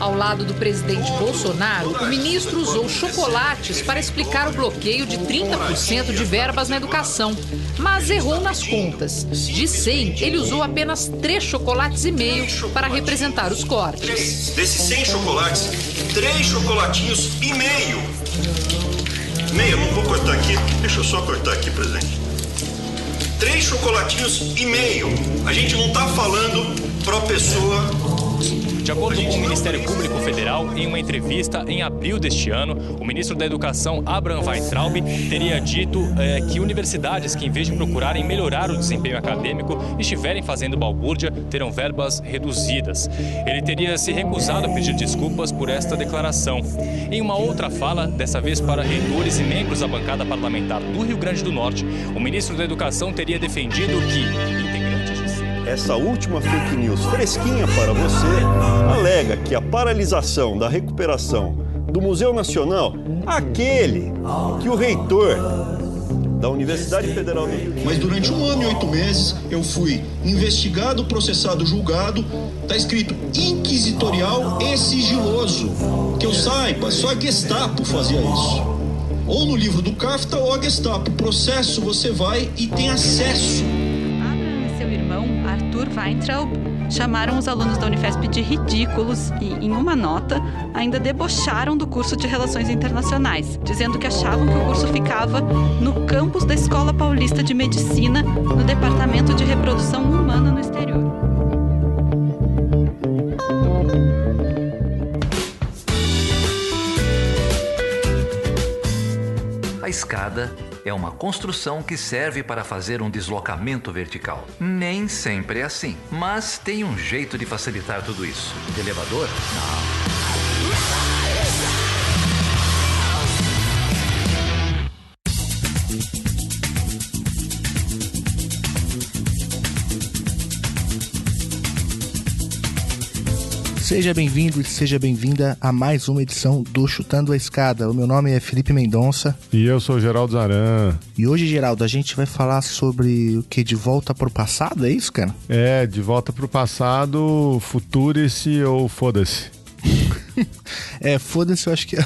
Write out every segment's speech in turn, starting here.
Ao lado do presidente Bolsonaro, o ministro usou chocolates para explicar o bloqueio de 30% de verbas na educação, mas errou nas contas. De 100, ele usou apenas 3 chocolates e meio para representar os cortes. Desses 100 chocolates, 3 chocolatinhos e meio. Meio, não vou cortar aqui, deixa eu só cortar aqui, presidente. 3 chocolatinhos e meio. A gente não está falando para a pessoa. De acordo com o Ministério Público Federal, em uma entrevista em abril deste ano, o ministro da Educação, Abraham Weintraub, teria dito que universidades que, em vez de procurarem melhorar o desempenho acadêmico, estiverem fazendo balbúrdia, terão verbas reduzidas. Ele teria se recusado a pedir desculpas por esta declaração. Em uma outra fala, dessa vez para reitores e membros da bancada parlamentar do Rio Grande do Norte, o ministro da Educação teria defendido que essa última fake news fresquinha para você alega que a paralisação da recuperação do Museu Nacional, aquele que o reitor da Universidade Federal do Rio... Mas durante 1 ano e 8 meses eu fui investigado, processado, julgado. Está escrito inquisitorial e sigiloso. Que eu saiba, só a Gestapo fazia isso. Ou no livro do CAFTA ou a Gestapo. Processo, você vai e tem acesso. Arthur Weintraub chamaram os alunos da Unifesp de ridículos e, em uma nota, ainda debocharam do curso de Relações Internacionais, dizendo que achavam que o curso ficava no campus da Escola Paulista de Medicina, no Departamento de Reprodução Humana no exterior. A escada é uma construção que serve para fazer um deslocamento vertical. Nem sempre é assim, mas tem um jeito de facilitar tudo isso. De elevador? Não. Seja bem-vindo e seja bem-vinda a mais uma edição do Chutando a Escada. O meu nome é Felipe Mendonça. E eu sou o Geraldo Zaran. E hoje, Geraldo, a gente vai falar sobre o que? De volta pro passado, é isso, cara? É, de volta pro passado, futurice ou foda-se. Foda-se, eu acho que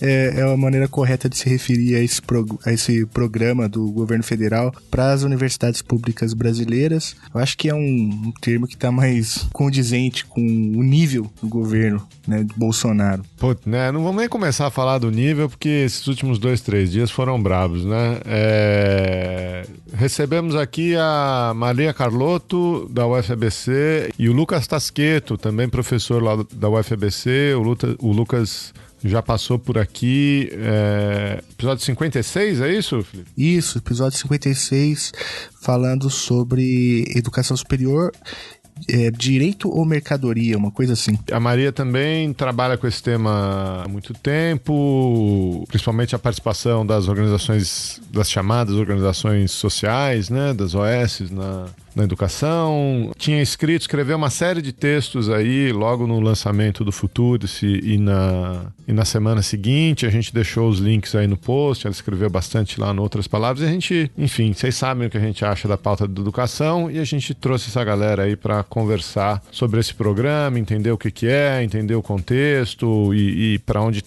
é a maneira correta de se referir a esse programa do governo federal para as universidades públicas brasileiras. Eu acho que é um termo que está mais condizente com o nível do governo, né, do Bolsonaro. Pô, né, não vamos nem começar a falar do nível, porque esses últimos 2-3 dias foram bravos, né? Recebemos aqui a Maria Carlotto, da UFABC, e o Lucas Tasqueto, também professor lá da UFABC. O Lucas já passou por aqui. Episódio 56, é isso, Felipe? Isso, episódio 56, falando sobre educação superior. Direito ou mercadoria, uma coisa assim. A Maria também trabalha com esse tema há muito tempo, principalmente a participação das organizações, das chamadas organizações sociais, né, das OS na educação. Escreveu uma série de textos aí logo no lançamento do Futurice e na semana seguinte. A gente deixou os links aí no post, ela escreveu bastante lá no Outras Palavras. E a gente, enfim, vocês sabem o que a gente acha da pauta da educação e a gente trouxe essa galera aí para conversar sobre esse programa, entender o que é, entender o contexto e para onde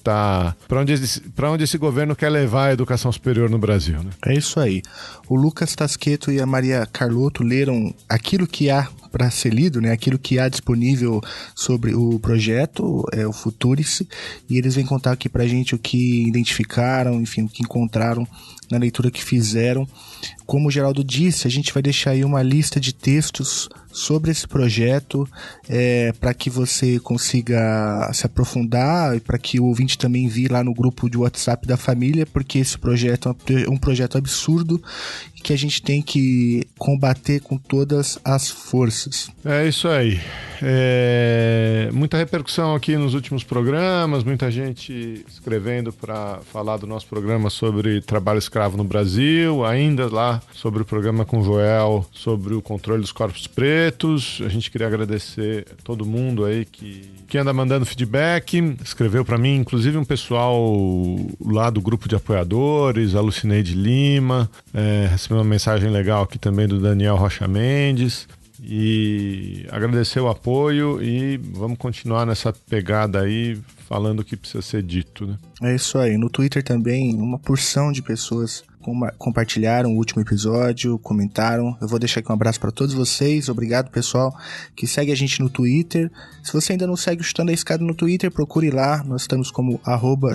esse governo quer levar a educação superior no Brasil, né? É isso aí. O Lucas Tasqueto e a Maria Carlotto leram aquilo que há para ser lido, né? Aquilo que há disponível sobre o projeto, o Futurice, e eles vêm contar aqui pra gente o que identificaram, enfim, o que encontraram na leitura que fizeram. Como o Geraldo disse, a gente vai deixar aí uma lista de textos sobre esse projeto para que você consiga se aprofundar e para que o ouvinte também envie lá no grupo de WhatsApp da família, porque esse projeto é um projeto absurdo e que a gente tem que combater com todas as forças. É isso aí. Muita repercussão aqui nos últimos programas, muita gente escrevendo para falar do nosso programa sobre trabalho escravo no Brasil, ainda lá sobre o programa com o Joel, sobre o controle dos corpos pretos. A gente queria agradecer a todo mundo aí que anda mandando feedback, escreveu para mim, inclusive um pessoal lá do grupo de apoiadores, a Lucineide Lima, recebeu uma mensagem legal aqui também do Daniel Rocha Mendes. E agradecer o apoio e vamos continuar nessa pegada aí, falando o que precisa ser dito, né? É isso aí. No Twitter também, uma porção de pessoas compartilharam o último episódio, comentaram. Eu vou deixar aqui um abraço para todos vocês. Obrigado, pessoal, que segue a gente no Twitter. Se você ainda não segue o Chutando a Escada no Twitter, procure lá. Nós estamos como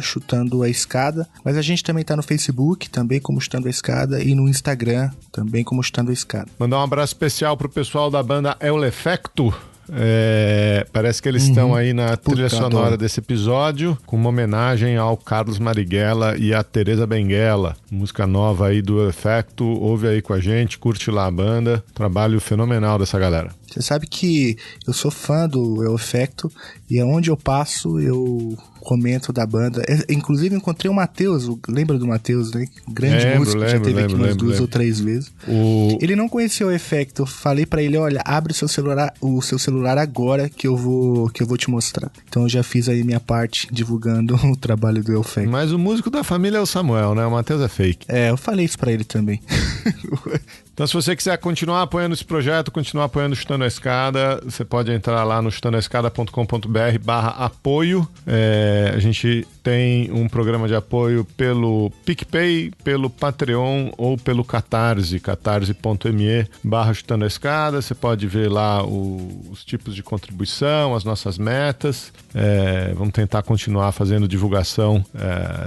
@Chutando a Escada. Mas a gente também está no Facebook, também como Chutando a Escada, e no Instagram, também como Chutando a Escada. Mandar um abraço especial pro pessoal da banda El Efecto. Parece que eles estão aí na trilha sonora desse episódio, com uma homenagem ao Carlos Marighella e à Teresa Benguela, música nova aí do Efecto. Ouve aí com a gente, curte lá a banda, trabalho fenomenal dessa galera. Você sabe que eu sou fã do El Efecto e aonde eu passo eu comento da banda. Inclusive encontrei o Matheus, lembra do Matheus, né? Grande músico, já teve aqui umas 2 ou 3 vezes. Ele não conhecia o Efecto, eu falei pra ele, olha, abre o seu celular agora que eu vou te mostrar. Então eu já fiz aí minha parte divulgando o trabalho do El Efecto. Mas o músico da família é o Samuel, né? O Matheus é fake. Eu falei isso pra ele também. Então, se você quiser continuar apoiando esse projeto, continuar apoiando o Chutando a Escada, você pode entrar lá no chutandoaescada.com.br/apoio. A gente tem um programa de apoio pelo PicPay, pelo Patreon ou pelo Catarse, catarse.me/Chutando a Escada. Você pode ver lá os tipos de contribuição, as nossas metas. Vamos tentar continuar fazendo divulgação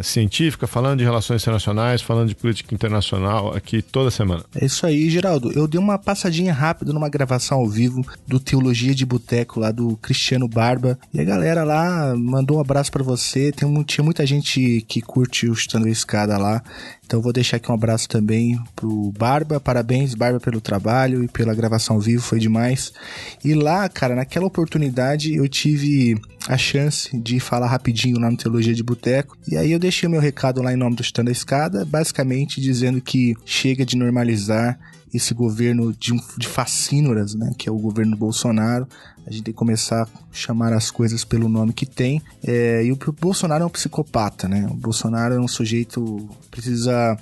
científica, falando de relações internacionais, falando de política internacional aqui toda semana. É isso aí, Geraldo. Eu dei uma passadinha rápida numa gravação ao vivo do Teologia de Boteco, lá do Cristiano Barba. E a galera lá mandou um abraço pra você. Tinha muita gente que curte o Chutando a Escada lá. Então eu vou deixar aqui um abraço também pro Barba. Parabéns, Barba, pelo trabalho e pela gravação ao vivo, foi demais. E lá, cara, naquela oportunidade eu tive a chance de falar rapidinho lá no Teologia de Boteco. E aí eu deixei o meu recado lá em nome do Chutando a Escada, basicamente dizendo que chega de normalizar esse governo de fascínoras, né, que é o governo Bolsonaro. A gente tem que começar a chamar as coisas pelo nome que tem. E o Bolsonaro é um psicopata, né? O Bolsonaro é um sujeito que precisa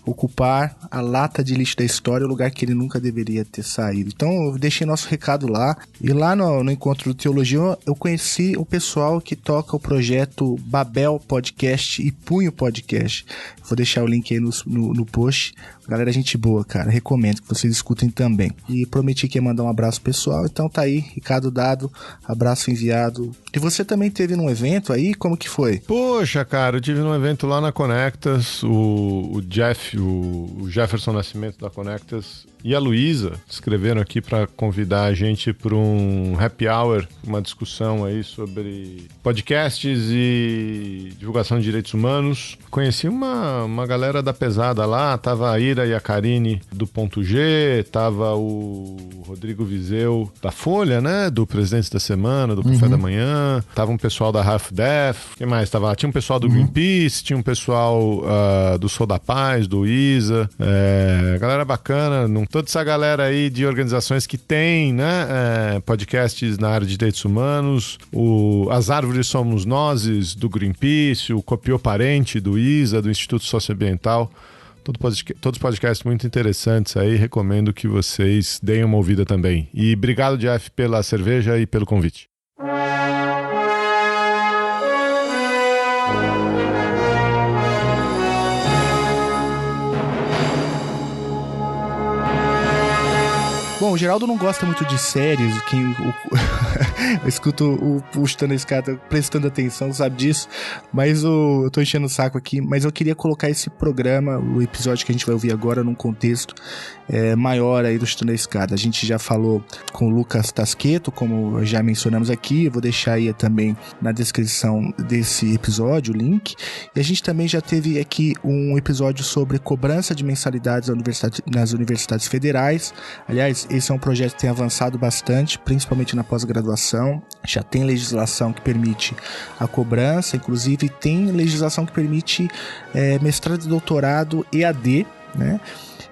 ocupar a lata de lixo da história, o lugar que ele nunca deveria ter saído. Então eu deixei nosso recado lá. E lá no Encontro do Teologia eu conheci o pessoal que toca o projeto Babel Podcast e Punho Podcast. Vou deixar o link aí no post. Galera, gente boa, cara. Recomendo que vocês escutem também. E prometi que ia mandar um abraço pessoal, então tá aí, recado dado, abraço enviado. E você também teve num evento aí? Como que foi? Poxa, cara, eu tive num evento lá na Conectas, o Jefferson Nascimento da Conectas e a Luísa escreveram aqui para convidar a gente para um happy hour, uma discussão aí sobre podcasts e divulgação de direitos humanos. Conheci uma galera da pesada lá, tava a Ira e a Karine do Ponto G, tava o Rodrigo Vizeu da Folha, né, do Presidente da Semana, do Café da Manhã, tava um pessoal da Half Death, quem mais tava lá? Tinha um pessoal do Greenpeace, tinha um pessoal do Sou da Paz, do ISA, galera bacana, toda essa galera aí de organizações que tem, né, podcasts na área de direitos humanos, As Árvores Somos Nozes, do Greenpeace, o Copiou Parente, do ISA, do Instituto Socioambiental. Todos podcasts muito interessantes aí, recomendo que vocês deem uma ouvida também. E obrigado, Jeff, pela cerveja e pelo convite. Bom, o Geraldo não gosta muito de séries, eu escuto o Chutando a Escada prestando atenção, sabe disso, mas eu tô enchendo o saco aqui, mas eu queria colocar esse programa, o episódio que a gente vai ouvir agora, num contexto maior aí do Chutando a Escada. A gente já falou com o Lucas Tasqueto, como já mencionamos aqui, eu vou deixar aí também na descrição desse episódio o link, e a gente também já teve aqui um episódio sobre cobrança de mensalidades nas universidades federais. Aliás, esse é um projeto que tem avançado bastante, principalmente na pós-graduação. Já tem legislação que permite a cobrança, inclusive tem legislação que permite mestrado e doutorado EAD, né?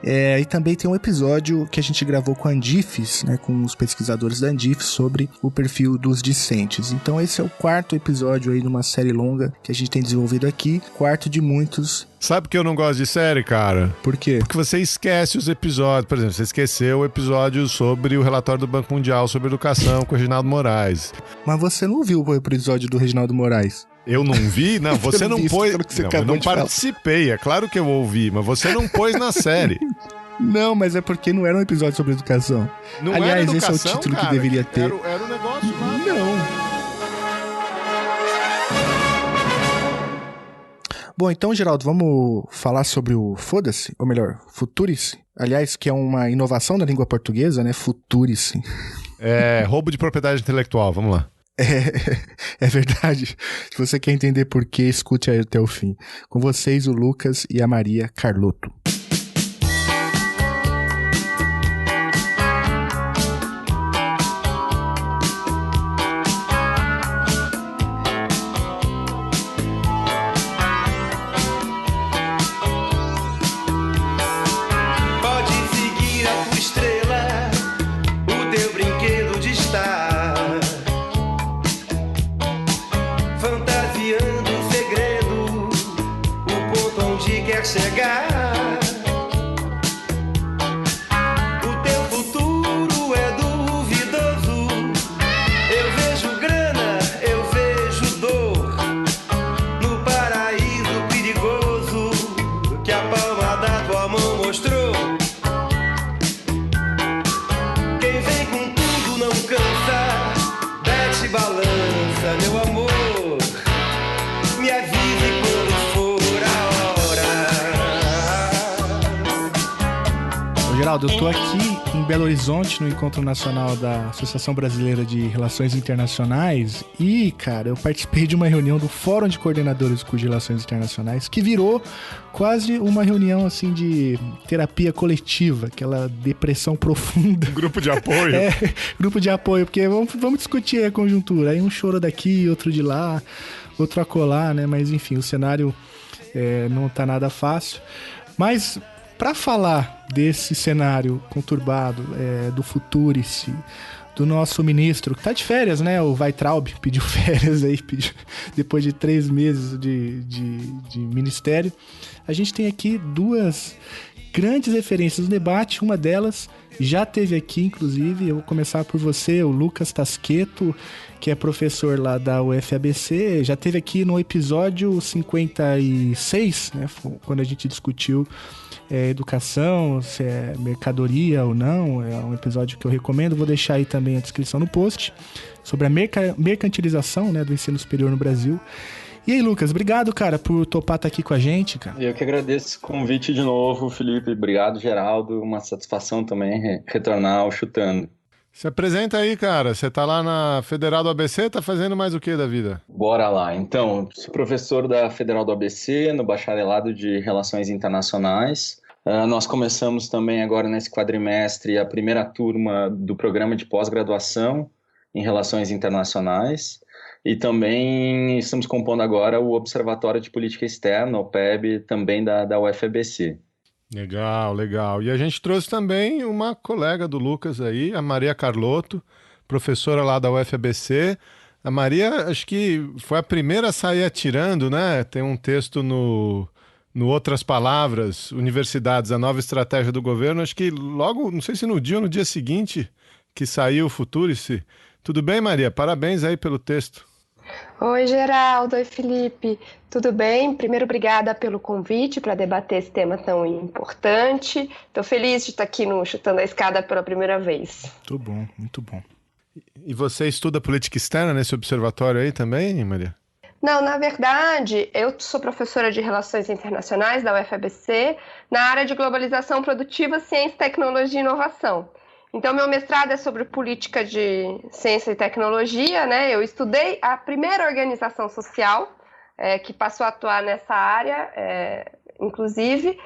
E também tem um episódio que a gente gravou com a Andifes, né, com os pesquisadores da Andifes, sobre o perfil dos discentes. Então esse é o 4º episódio aí numa série longa que a gente tem desenvolvido aqui, 4º de muitos. Sabe por que eu não gosto de série, cara? Por quê? Porque você esquece os episódios. Por exemplo, você esqueceu o episódio sobre o relatório do Banco Mundial sobre educação com o Reginaldo Moraes. Mas você não viu o episódio do Reginaldo Moraes? Eu não vi? Não, você não pôs... Eu não participei, é claro que eu ouvi, mas você não pôs na série. Não, mas é porque não era um episódio sobre educação. Não Aliás, era educação, esse é o título, cara, que deveria ter. Era um negócio lá. Não. Bom, então, Geraldo, vamos falar sobre o Foda-se, ou melhor, Futurice. Aliás, que é uma inovação da língua portuguesa, né? Futurice. Roubo de propriedade intelectual, vamos lá. É verdade. Se você quer entender por quê, escute aí até o fim. Com vocês, o Lucas e a Maria Carlotto. Geraldo, eu tô aqui em Belo Horizonte, no Encontro Nacional da Associação Brasileira de Relações Internacionais e, cara, eu participei de uma reunião do Fórum de Coordenadores do Curso de Relações Internacionais, que virou quase uma reunião, assim, de terapia coletiva, aquela depressão profunda. Grupo de apoio. Grupo de apoio, porque vamos discutir a conjuntura. Aí um choro daqui, outro de lá, outro acolá, né? Mas, enfim, o cenário não tá nada fácil. Mas... para falar desse cenário conturbado, do Futurice, do nosso ministro, que tá de férias, né? O Weintraub pediu férias aí, depois de 3 meses de ministério. A gente tem aqui 2 grandes referências no debate. Uma delas já teve aqui, inclusive. Eu vou começar por você, o Lucas Tasqueto, que é professor lá da UFABC. Já teve aqui no episódio 56, né? Quando a gente discutiu educação, se é mercadoria ou não. É um episódio que eu recomendo, vou deixar aí também a descrição no post, sobre a mercantilização, né, do ensino superior no Brasil. E aí, Lucas, obrigado, cara, por topar estar aqui com a gente, cara. Eu que agradeço o convite de novo, Felipe. Obrigado, Geraldo. Uma satisfação também retornar ao Chutando. Se apresenta aí, cara. Você tá lá na Federal do ABC, tá fazendo mais o que da vida? Bora lá. Então, sou professor da Federal do ABC, no Bacharelado de Relações Internacionais. Nós começamos também agora nesse quadrimestre a primeira turma do programa de pós-graduação em Relações Internacionais. E também estamos compondo agora o Observatório de Política Externa, o OPEB, também da UFABC. Legal, legal. E a gente trouxe também uma colega do Lucas aí, a Maria Carlotto, professora lá da UFABC. A Maria, acho que foi a primeira a sair atirando, né? Tem um texto no Outras Palavras, Universidades, a Nova Estratégia do Governo. Acho que logo, não sei se no dia ou no dia seguinte que saiu o Futurice. Tudo bem, Maria? Parabéns aí pelo texto. Oi, Geraldo. Oi, Felipe. Tudo bem? Primeiro, obrigada pelo convite para debater esse tema tão importante. Estou feliz de estar aqui no Chutando a Escada pela primeira vez. Muito bom, muito bom. E você estuda política externa nesse observatório aí também, Maria? Não, na verdade, eu sou professora de Relações Internacionais da UFABC na área de Globalização Produtiva, Ciência, Tecnologia e Inovação. Então, meu mestrado é sobre política de ciência e tecnologia, né? Eu estudei a primeira organização social que passou a atuar nessa área, inclusive,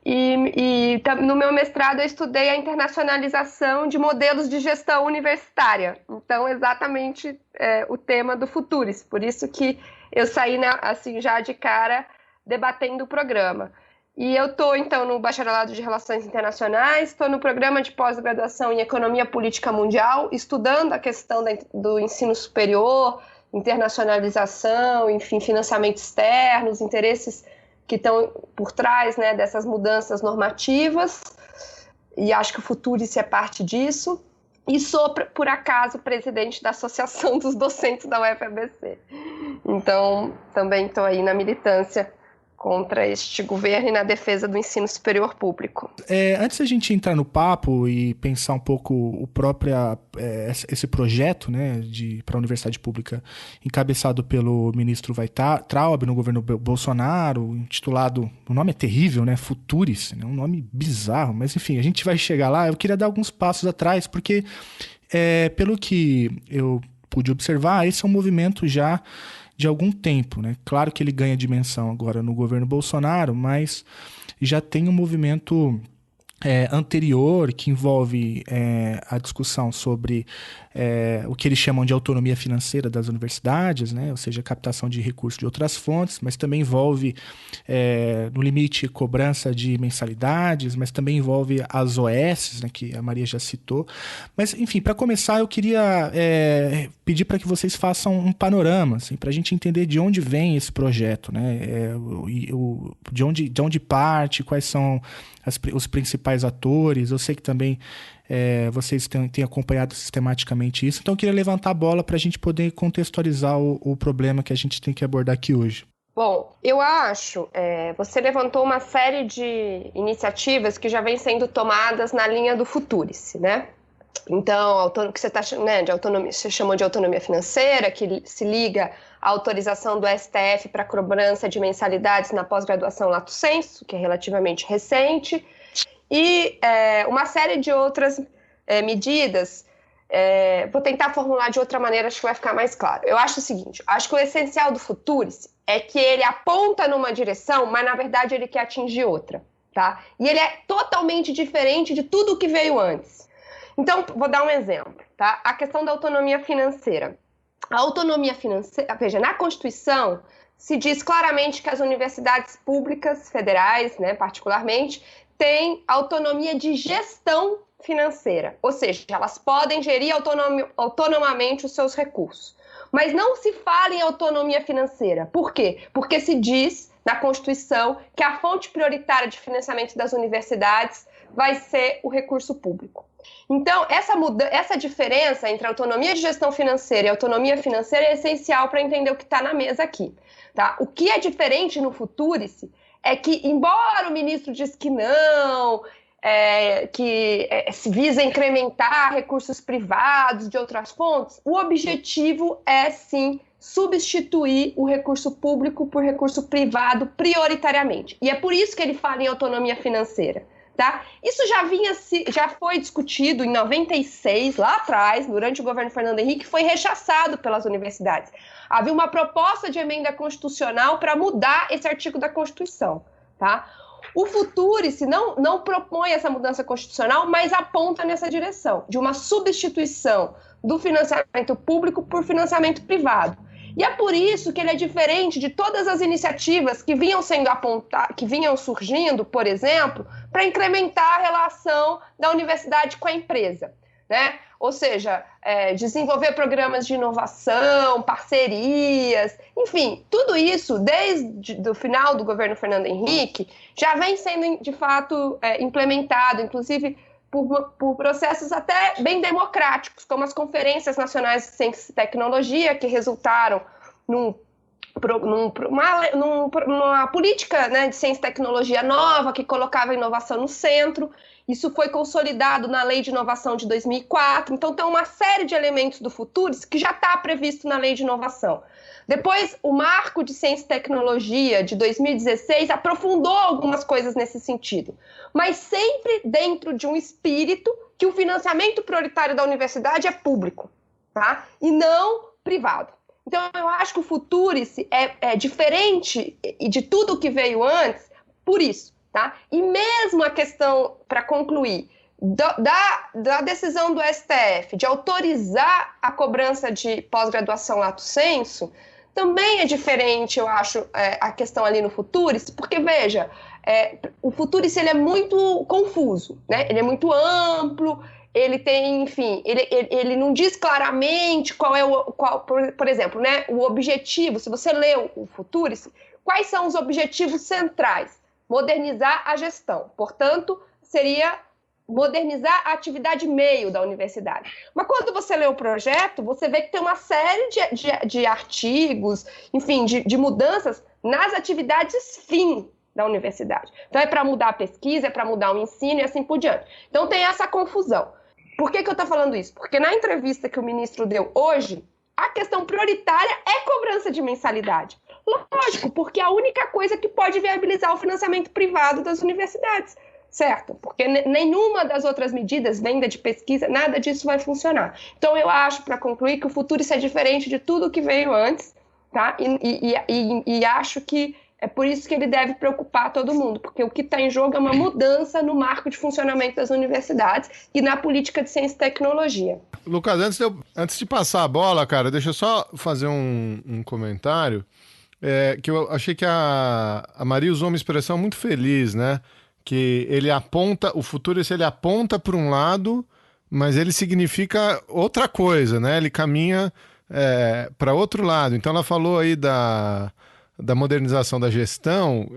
e no meu mestrado eu estudei a internacionalização de modelos de gestão universitária. Então, exatamente o tema do Futurice, por isso que eu saí assim, já de cara debatendo o programa. E eu estou, então, no Bacharelado de Relações Internacionais, estou no programa de pós-graduação em Economia Política Mundial, estudando a questão do ensino superior, internacionalização, enfim, financiamento externo, os interesses que estão por trás, né, dessas mudanças normativas, e acho que o Futurice é parte disso. E sou, por acaso, presidente da Associação dos Docentes da UFABC. Então, também estou aí na militância contra este governo e na defesa do ensino superior público. Antes da gente entrar no papo e pensar um pouco esse projeto, né, para a universidade pública, encabeçado pelo ministro Weintraub no governo Bolsonaro, intitulado, o nome é terrível, né, Futurice, né, um nome bizarro, mas enfim, a gente vai chegar lá. Eu queria dar alguns passos atrás, porque pelo que eu pude observar, esse é um movimento já de algum tempo, né? Claro que ele ganha dimensão agora no governo Bolsonaro, mas já tem um movimento anterior que envolve a discussão sobre o que eles chamam de autonomia financeira das universidades, né? Ou seja, captação de recursos de outras fontes, mas também envolve, no limite, cobrança de mensalidades, mas também envolve as OS, né, que a Maria já citou. Mas, enfim, para começar, eu queria pedir para que vocês façam um panorama, assim, para a gente entender de onde vem esse projeto, né? De onde parte, quais são os principais atores. Eu sei que também vocês têm acompanhado sistematicamente isso, então eu queria levantar a bola para a gente poder contextualizar o problema que a gente tem que abordar aqui hoje. Bom, eu acho, você levantou uma série de iniciativas que já vêm sendo tomadas na linha do Futurice, né? Então, o que você está, né, de autonomia, você chamou de autonomia financeira, que se liga à autorização do STF para cobrança de mensalidades na pós-graduação lato sensu, que é relativamente recente, e uma série de outras medidas. Vou tentar formular de outra maneira, acho que vai ficar mais claro. Eu acho o seguinte, acho que o essencial do Futurice é que ele aponta numa direção, mas na verdade ele quer atingir outra, tá? E ele é totalmente diferente de tudo o que veio antes. Então, vou dar um exemplo, tá? A questão da autonomia financeira. A autonomia financeira, veja, na Constituição se diz claramente que as universidades públicas, federais, né, particularmente, têm autonomia de gestão financeira, ou seja, elas podem gerir autonomamente os seus recursos. Mas não se fala em autonomia financeira. Por quê? Porque se diz na Constituição que a fonte prioritária de financiamento das universidades vai ser o recurso público. Então, essa diferença entre autonomia de gestão financeira e autonomia financeira é essencial para entender o que está na mesa aqui. Tá? O que é diferente no Futurice é que, embora o ministro diz que não, que se visa incrementar recursos privados de outras fontes, o objetivo é, sim, substituir o recurso público por recurso privado prioritariamente. E é por isso que ele fala em autonomia financeira. Tá? Isso já foi discutido em 96, lá atrás, durante o governo Fernando Henrique, foi rechaçado pelas universidades. Havia uma proposta de emenda constitucional para mudar esse artigo da Constituição. Tá? O Futurice não propõe essa mudança constitucional, mas aponta nessa direção, de uma substituição do financiamento público por financiamento privado. E é por isso que ele é diferente de todas as iniciativas que vinham sendo apontadas, que vinham surgindo, por exemplo, para incrementar a relação da universidade com a empresa, né? Ou seja, desenvolver programas de inovação, parcerias, enfim, tudo isso, desde o final do governo Fernando Henrique, já vem sendo, de fato, implementado, inclusive por processos até bem democráticos, como as conferências nacionais de ciência e tecnologia, que resultaram numa política, né, de ciência e tecnologia nova, que colocava a inovação no centro. Isso foi consolidado na Lei de Inovação de 2004. Então, tem uma série de elementos do Futurice que já está previsto na Lei de Inovação. Depois, o Marco de Ciência e Tecnologia de 2016 aprofundou algumas coisas nesse sentido, mas sempre dentro de um espírito que o financiamento prioritário da universidade é público, tá? E não privado. Então, eu acho que o Futurice é diferente de tudo que veio antes por isso, tá? E mesmo a questão, para concluir, da decisão do STF de autorizar a cobrança de pós-graduação lato sensu, também é diferente, eu acho, a questão ali no Futuris, porque, veja, o Futuris ele é muito confuso, né? Ele é muito amplo, ele tem, enfim, ele não diz claramente qual é por exemplo, né, o objetivo. Se você lê o Futuris, quais são os objetivos centrais? Modernizar a gestão, portanto, seria modernizar a atividade meio da universidade. Mas quando você lê o projeto, você vê que tem uma série de artigos, enfim, de mudanças nas atividades fim da universidade. Então é para mudar a pesquisa, é para mudar o ensino e assim por diante. Então tem essa confusão. Por que eu estou falando isso? Porque na entrevista que o ministro deu hoje, a questão prioritária é cobrança de mensalidade. Lógico, porque é a única coisa que pode viabilizar o financiamento privado das universidades. Certo? Porque nenhuma das outras medidas, venda de pesquisa, nada disso vai funcionar. Então, eu acho, para concluir, que o Futuris é diferente de tudo que veio antes, tá? E acho que é por isso que ele deve preocupar todo mundo, porque o que está em jogo é uma mudança no marco de funcionamento das universidades e na política de ciência e tecnologia. Lucas, antes de passar a bola, cara, deixa eu só fazer um comentário, que eu achei que a Maria usou uma expressão muito feliz, né? Que o Futuris ele aponta para um lado, mas ele significa outra coisa, né? Ele caminha para outro lado. Então ela falou aí da modernização da gestão,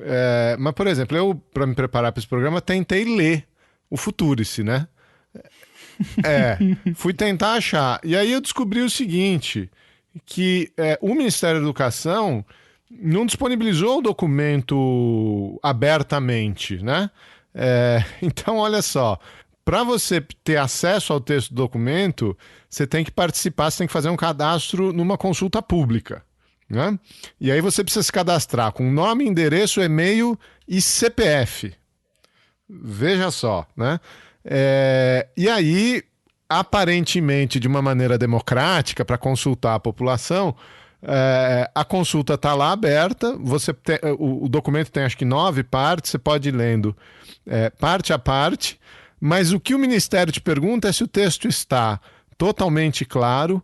mas, por exemplo, eu, para me preparar para esse programa, tentei ler o Futuris, né? Fui tentar achar. E aí eu descobri o seguinte, que o Ministério da Educação não disponibilizou o documento abertamente, né? Então, olha só, para você ter acesso ao texto do documento, você tem que participar, você tem que fazer um cadastro numa consulta pública, né? E aí você precisa se cadastrar com nome, endereço, e-mail e CPF. Veja só, né? E aí, aparentemente, de uma maneira democrática, para consultar a população, a consulta está lá aberta, o documento tem acho que 9 partes, você pode ir lendo parte a parte, mas o que o Ministério te pergunta é se o texto está totalmente claro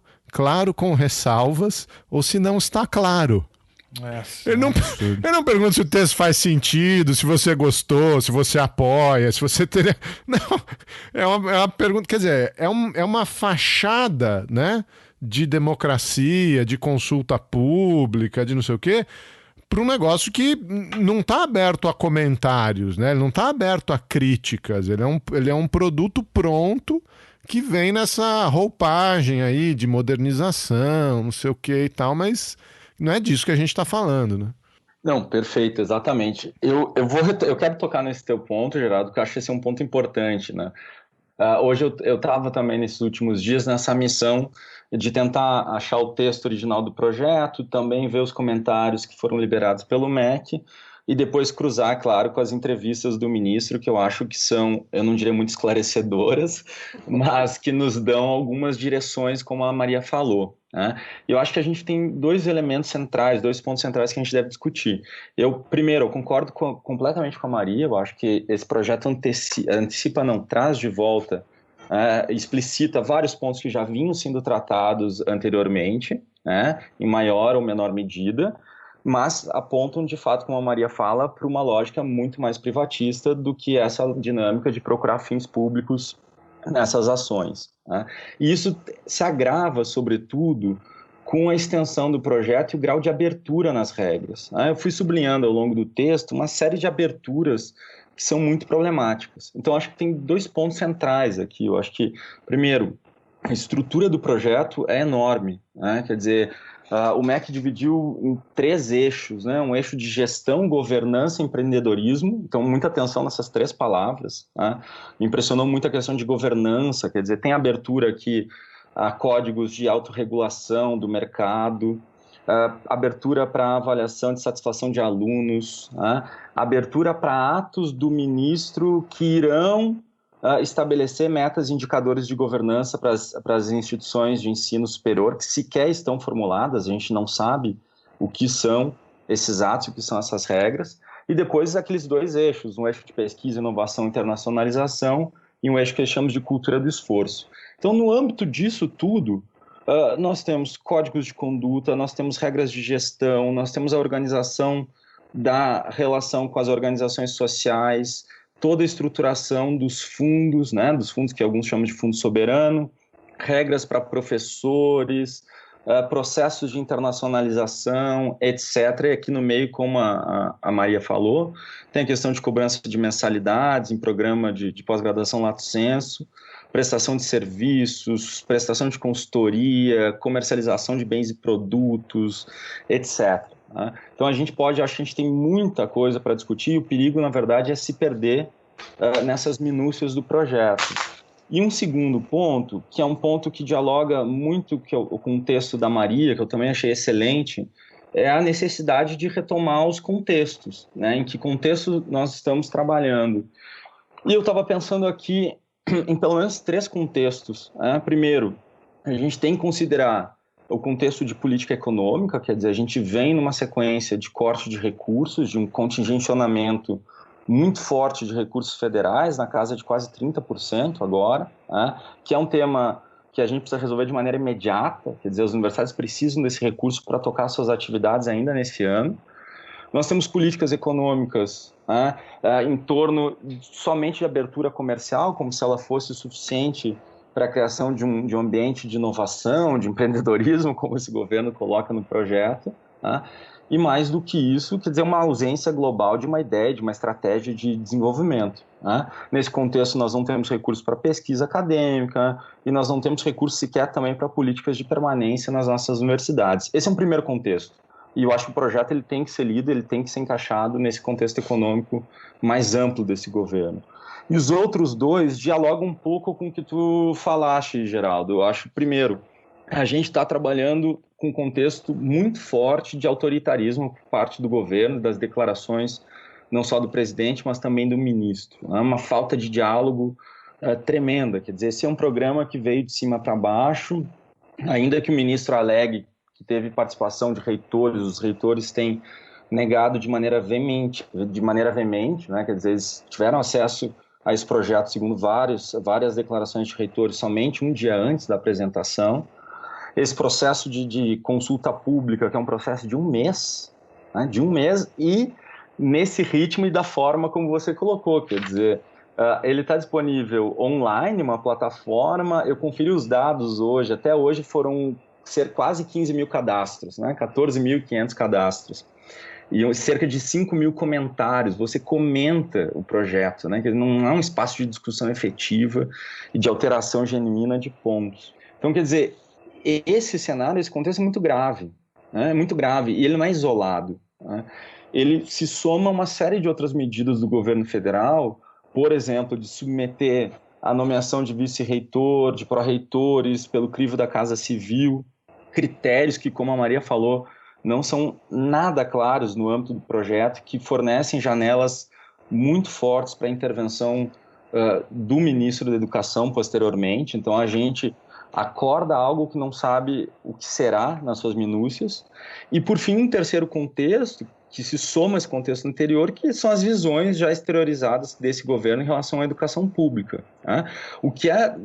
com ressalvas, ou se não está claro. Ele não pergunta se o texto faz sentido, se você gostou, se você apoia, se você teria... Não, é uma pergunta, quer dizer, é uma fachada, né, de democracia, de consulta pública, de não sei o quê, para um negócio que não está aberto a comentários, né? Ele não está aberto a críticas, ele é um produto pronto que vem nessa roupagem aí de modernização, não sei o que e tal, mas não é disso que a gente está falando, né? Não, perfeito, exatamente. Eu quero tocar nesse teu ponto, Geraldo, porque eu acho que esse é um ponto importante, né? Hoje eu estava também nesses últimos dias nessa missão de tentar achar o texto original do projeto, também ver os comentários que foram liberados pelo MEC e depois cruzar, claro, com as entrevistas do ministro, que eu acho que são, eu não diria muito esclarecedoras, mas que nos dão algumas direções, como a Maria falou, né? E eu acho que a gente tem dois elementos centrais, dois pontos centrais que a gente deve discutir. Primeiro, eu concordo completamente com a Maria, eu acho que esse projeto traz de volta, explicita vários pontos que já vinham sendo tratados anteriormente, né, em maior ou menor medida, mas apontam, de fato, como a Maria fala, para uma lógica muito mais privatista do que essa dinâmica de procurar fins públicos nessas ações, né? E isso se agrava, sobretudo, com a extensão do projeto e o grau de abertura nas regras, né? Eu fui sublinhando ao longo do texto uma série de aberturas que são muito problemáticas. Então, acho que tem dois pontos centrais aqui. Eu acho que, primeiro, a estrutura do projeto é enorme, né? Quer dizer, o MEC dividiu em 3 eixos, né? Um eixo de gestão, governança e empreendedorismo. Então, muita atenção nessas 3 palavras, né? Me impressionou muito a questão de governança, quer dizer, tem abertura aqui a códigos de autorregulação do mercado, abertura para avaliação de satisfação de alunos, né? Abertura para atos do ministro que irão estabelecer metas e indicadores de governança para as instituições de ensino superior que sequer estão formuladas, a gente não sabe o que são esses atos, o que são essas regras, e depois aqueles 2 eixos, um eixo de pesquisa, inovação e internacionalização e um eixo que chamamos de cultura do esforço. Então, no âmbito disso tudo, Nós temos códigos de conduta, nós temos regras de gestão, nós temos a organização da relação com as organizações sociais, toda a estruturação dos fundos, né, dos fundos que alguns chamam de fundo soberano, regras para professores, processos de internacionalização, etc. E aqui no meio, como a Maria falou, tem a questão de cobrança de mensalidades em programa de pós-graduação lato sensu, prestação de serviços, prestação de consultoria, comercialização de bens e produtos, etc. Então acho que a gente tem muita coisa para discutir e o perigo, na verdade, é se perder nessas minúcias do projeto. E um segundo ponto, que é um ponto que dialoga muito com o texto da Maria, que eu também achei excelente, é a necessidade de retomar os contextos, né? Em que contexto nós estamos trabalhando. E eu estava pensando aqui em pelo menos 3 contextos. Primeiro, a gente tem que considerar o contexto de política econômica, quer dizer, a gente vem numa sequência de corte de recursos, de um contingencionamento muito forte de recursos federais, na casa de quase 30% agora, que é um tema que a gente precisa resolver de maneira imediata, quer dizer, as universidades precisam desse recurso para tocar suas atividades ainda nesse ano. Nós temos políticas econômicas em torno somente de abertura comercial, como se ela fosse suficiente para a criação de um ambiente de inovação, de empreendedorismo, como esse governo coloca no projeto. E mais do que isso, quer dizer, uma ausência global de uma ideia, de uma estratégia de desenvolvimento. Nesse contexto, nós não temos recursos para pesquisa acadêmica e nós não temos recursos sequer também para políticas de permanência nas nossas universidades. Esse é um primeiro contexto. E eu acho que o projeto ele tem que ser lido, ele tem que ser encaixado nesse contexto econômico mais amplo desse governo. E os outros 2 dialogam um pouco com o que tu falaste, Geraldo. Eu acho, primeiro, a gente está trabalhando com um contexto muito forte de autoritarismo por parte do governo, das declarações não só do presidente, mas também do ministro. Uma falta de diálogo tremenda. Quer dizer, esse é um programa que veio de cima para baixo, ainda que o ministro alegue que teve participação de reitores, os reitores têm negado de maneira veemente, né? Quer dizer, eles tiveram acesso a esse projeto, segundo várias declarações de reitores, somente um dia antes da apresentação. Esse processo de consulta pública, que é um processo de um mês, né? De um mês, e nesse ritmo e da forma como você colocou, quer dizer, ele está disponível online, uma plataforma, eu conferi os dados hoje, até hoje foram ser quase 15 mil cadastros, né? 14.500 cadastros. E cerca de 5 mil comentários, você comenta o projeto, né? Que não é um espaço de discussão efetiva e de alteração genuína de pontos. Então, quer dizer, esse cenário, esse contexto é muito grave, né? É muito grave, e ele não é isolado, né? Ele se soma a uma série de outras medidas do governo federal, por exemplo, de submeter a nomeação de vice-reitor, de pró-reitores pelo crivo da Casa Civil, critérios que, como a Maria falou, não são nada claros no âmbito do projeto, que fornecem janelas muito fortes para a intervenção do ministro da Educação posteriormente. Então, a gente acorda algo que não sabe o que será nas suas minúcias. E, por fim, um terceiro contexto, que se soma a esse contexto anterior, que são as visões já exteriorizadas desse governo em relação à educação pública, né? O que é,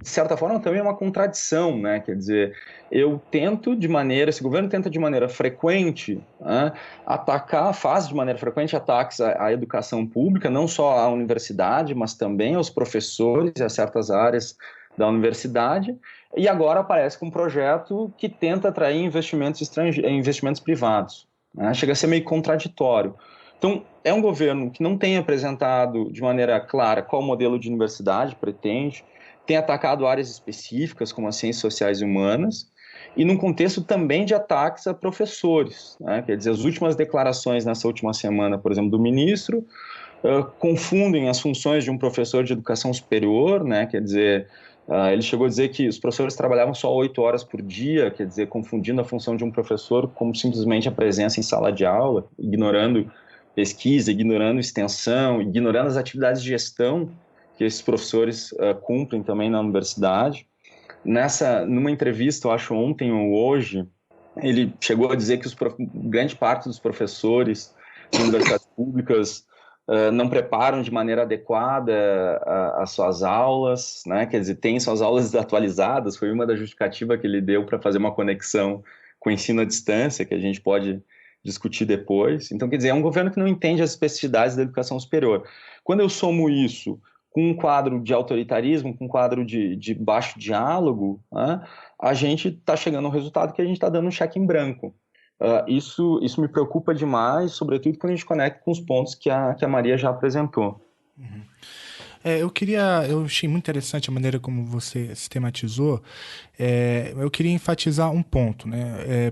de certa forma, também é uma contradição, né? Quer dizer, esse governo tenta de maneira frequente, né, faz de maneira frequente ataques à educação pública, não só à universidade, mas também aos professores e a certas áreas da universidade, e agora aparece com um projeto que tenta atrair investimentos privados. Chega a ser meio contraditório. Então, é um governo que não tem apresentado de maneira clara qual modelo de universidade pretende, tem atacado áreas específicas, como as ciências sociais e humanas, e num contexto também de ataques a professores, né? Quer dizer, as últimas declarações nessa última semana, por exemplo, do ministro, confundem as funções de um professor de educação superior, né? Quer dizer, ele chegou a dizer que os professores trabalhavam só 8 horas por dia, quer dizer, confundindo a função de um professor como simplesmente a presença em sala de aula, ignorando pesquisa, ignorando extensão, ignorando as atividades de gestão que esses professores cumprem também na universidade. Numa entrevista, eu acho ontem ou hoje, ele chegou a dizer que grande parte dos professores de universidades públicas não preparam de maneira adequada as suas aulas, né? Quer dizer, tem suas aulas desatualizadas, foi uma da justificativa que ele deu para fazer uma conexão com o ensino à distância, que a gente pode discutir depois. Então, quer dizer, é um governo que não entende as especificidades da educação superior. Quando eu somo isso com um quadro de autoritarismo, com um quadro de baixo diálogo, né, a gente está chegando ao resultado que a gente está dando um cheque em branco. Isso me preocupa demais, sobretudo quando a gente conecta com os pontos que a Maria já apresentou. Uhum. Eu achei muito interessante a maneira como você sistematizou. Eu queria enfatizar um ponto, né?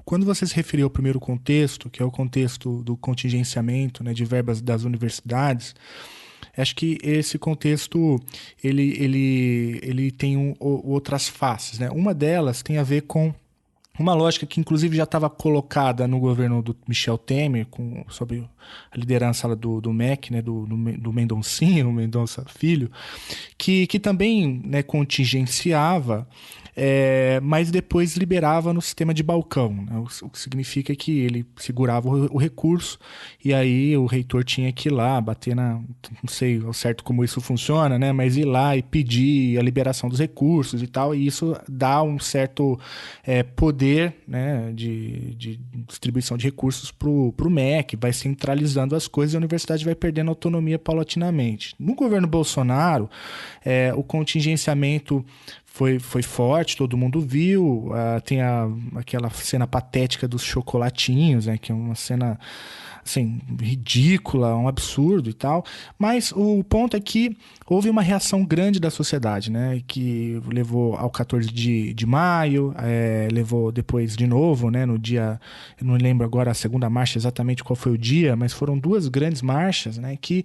Quando você se referiu ao primeiro contexto, que é o contexto do contingenciamento, né, de verbas das universidades, acho que esse contexto ele tem outras faces, né? Uma delas tem a ver com uma lógica que, inclusive, já estava colocada no governo do Michel Temer, sob a liderança do MEC, né, do Mendoncinho, Mendonça Filho, que também, né, contingenciava, mas depois liberava no sistema de balcão, né, o que significa que ele segurava o recurso e aí o reitor tinha que ir lá, bater não sei ao certo como isso funciona, né, mas ir lá e pedir a liberação dos recursos e tal, e isso dá um certo poder, né, de distribuição de recursos para o MEC, vai centralizando as coisas e a universidade vai perdendo autonomia paulatinamente. No governo Bolsonaro, o contingenciamento foi forte, todo mundo viu, tem aquela cena patética dos chocolatinhos, né, que é uma cena assim, ridícula, um absurdo e tal, mas o ponto é que houve uma reação grande da sociedade, né, que levou ao 14 de maio, levou depois de novo, né, no dia, eu não lembro agora a segunda marcha exatamente qual foi o dia, mas foram 2 grandes marchas, né, que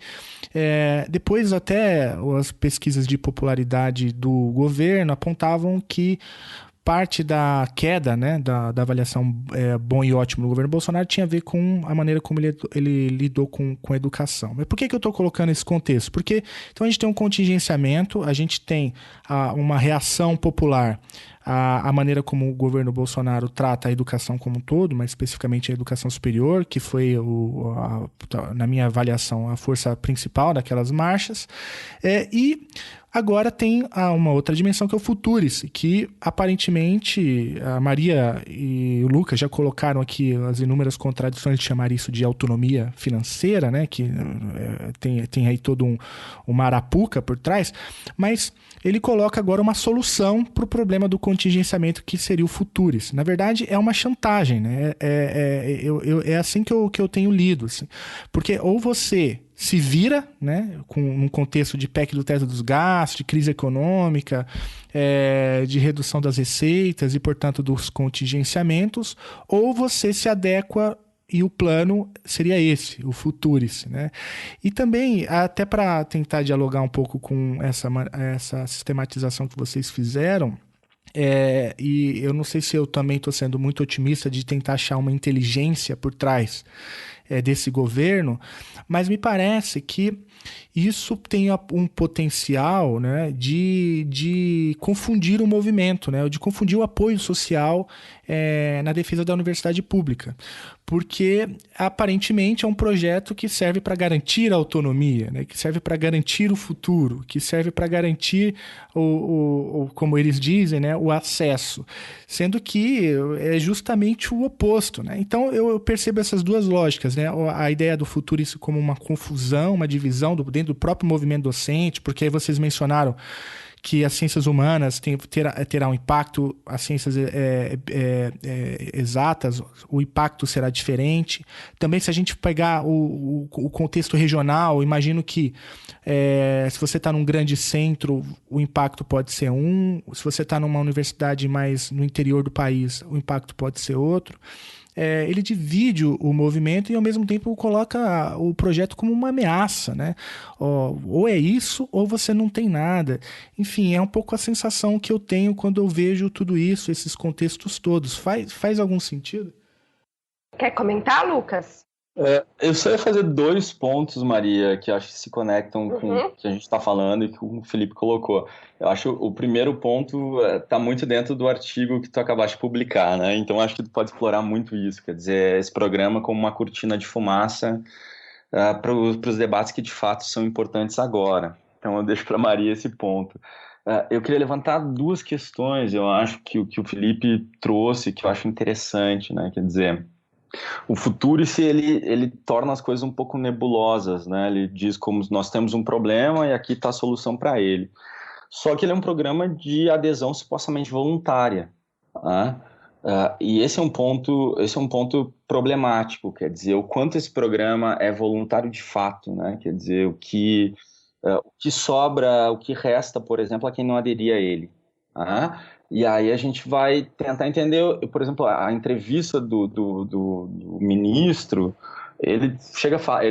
depois até as pesquisas de popularidade do governo apontavam que parte da queda, né, da avaliação bom e ótimo do governo Bolsonaro tinha a ver com a maneira como ele lidou com a educação. Mas por que eu estou colocando esse contexto? Porque então a gente tem um contingenciamento, a gente tem uma reação popular à maneira como o governo Bolsonaro trata a educação como um todo, mas especificamente a educação superior, que foi, na minha avaliação, a força principal daquelas marchas. E agora tem uma outra dimensão que é o Futuris, que aparentemente a Maria e o Lucas já colocaram aqui as inúmeras contradições de chamar isso de autonomia financeira, né? Que tem aí todo uma arapuca por trás, mas ele coloca agora uma solução para o problema do contingenciamento, que seria o Futuris. Na verdade, é uma chantagem, né? É assim que eu tenho lido, assim. Porque ou você se vira, né, num contexto de PEC do teto dos gastos, de crise econômica, de redução das receitas e, portanto, dos contingenciamentos, ou você se adequa e o plano seria esse, o Futuris, né? E também, até para tentar dialogar um pouco com essa sistematização que vocês fizeram, e eu não sei se eu também estou sendo muito otimista de tentar achar uma inteligência por trás desse governo, mas me parece que isso tem um potencial, né, de confundir o movimento, né, de confundir o apoio social na defesa da universidade pública, porque aparentemente é um projeto que serve para garantir a autonomia, né, que serve para garantir o futuro, que serve para garantir como eles dizem, né, o acesso, sendo que é justamente o oposto, né? Então eu percebo essas duas lógicas, né? A ideia do futuro isso como uma confusão, uma divisão dentro do próprio movimento docente, porque aí vocês mencionaram que as ciências humanas terá um impacto, as ciências exatas, o impacto será diferente. Também, se a gente pegar o contexto regional, imagino que se você está num grande centro, o impacto pode ser se você está numa universidade mais no interior do país, o impacto pode ser outro. Ele divide o movimento e, ao mesmo tempo, coloca o projeto como uma ameaça, né? Ou é isso, ou você não tem nada. Enfim, é um pouco a sensação que eu tenho quando eu vejo tudo isso, esses contextos todos. Faz algum sentido? Quer comentar, Lucas? Eu só ia fazer 2 pontos, Maria, que acho que se conectam com o que a gente está falando e que o Felipe colocou. Eu acho que o primeiro ponto está muito dentro do artigo que tu acabaste de publicar, né? Então acho que tu pode explorar muito isso, quer dizer, esse programa como uma cortina de fumaça para os debates que de fato são importantes agora. Então eu deixo para a Maria esse ponto. Eu queria levantar duas questões, eu acho que o Felipe trouxe, que eu acho interessante, né? Quer dizer, o Futurice, ele torna as coisas um pouco nebulosas, né? Ele diz como nós temos um problema e aqui está a solução para ele. Só que ele é um programa de adesão supostamente voluntária, né? E esse é um ponto problemático, quer dizer, o quanto esse programa é voluntário de fato, né? Quer dizer, o que sobra, o que resta, por exemplo, a quem não aderir a ele. E aí a gente vai tentar entender, por exemplo, a entrevista do ministro, ele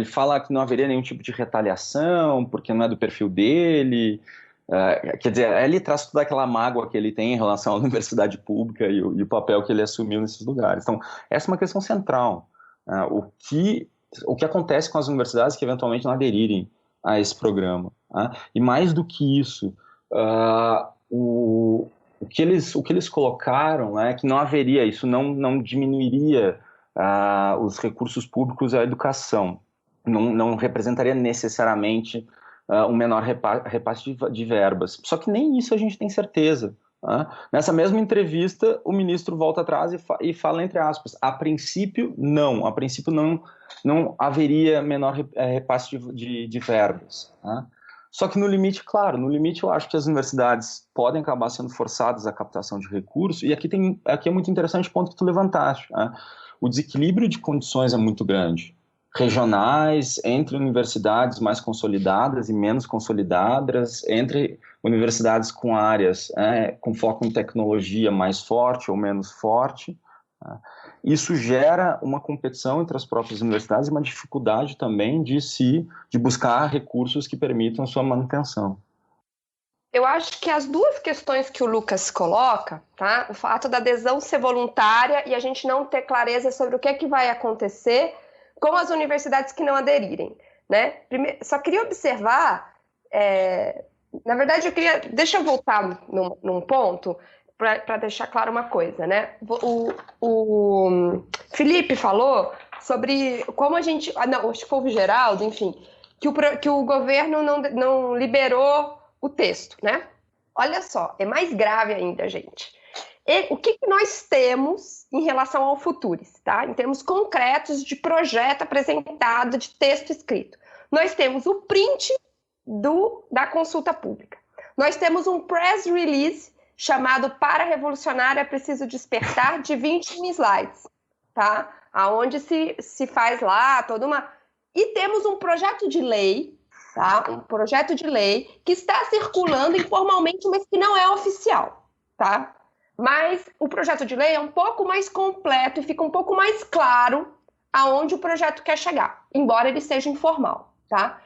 fala que não haveria nenhum tipo de retaliação, porque não é do perfil dele. Quer dizer, ele traz toda aquela mágoa que ele tem em relação à universidade pública e o papel que ele assumiu nesses lugares. Então, essa é uma questão central. O que acontece com as universidades que eventualmente não aderirem a esse programa. E mais do que isso, o que eles colocaram é que não haveria, isso não diminuiria os recursos públicos à educação, não representaria necessariamente um menor repasse de verbas. Só que nem isso a gente tem certeza. Nessa mesma entrevista, o ministro volta atrás e fala, entre aspas, a princípio não haveria menor repasse de verbas. Só que no limite, claro, eu acho que as universidades podem acabar sendo forçadas à captação de recursos, e aqui é muito interessante o ponto que tu levantaste. O desequilíbrio de condições é muito grande. Regionais, entre universidades mais consolidadas e menos consolidadas, entre universidades com áreas com foco em tecnologia mais forte ou menos forte. Isso gera uma competição entre as próprias universidades e uma dificuldade também de buscar recursos que permitam sua manutenção. Eu acho que as duas questões que o Lucas coloca, tá? O fato da adesão ser voluntária e a gente não ter clareza sobre o que é que vai acontecer com as universidades que não aderirem, né? Só queria observar, na verdade deixa eu voltar num ponto para deixar claro uma coisa, né? O Felipe falou sobre como a gente, acho que foi o Geraldo, enfim, que o governo não liberou o texto, né? Olha só, é mais grave ainda, gente. O que nós temos em relação ao Futurice, tá? Em termos concretos de projeto apresentado, de texto escrito. Nós temos o print da consulta pública. Nós temos um press release chamado Para Revolucionar é Preciso Despertar, de 21 slides, tá? Aonde se faz lá toda uma... E temos um projeto de lei, tá? Um projeto de lei que está circulando informalmente, mas que não é oficial, tá? Mas o projeto de lei é um pouco mais completo e fica um pouco mais claro aonde o projeto quer chegar, embora ele seja informal, tá?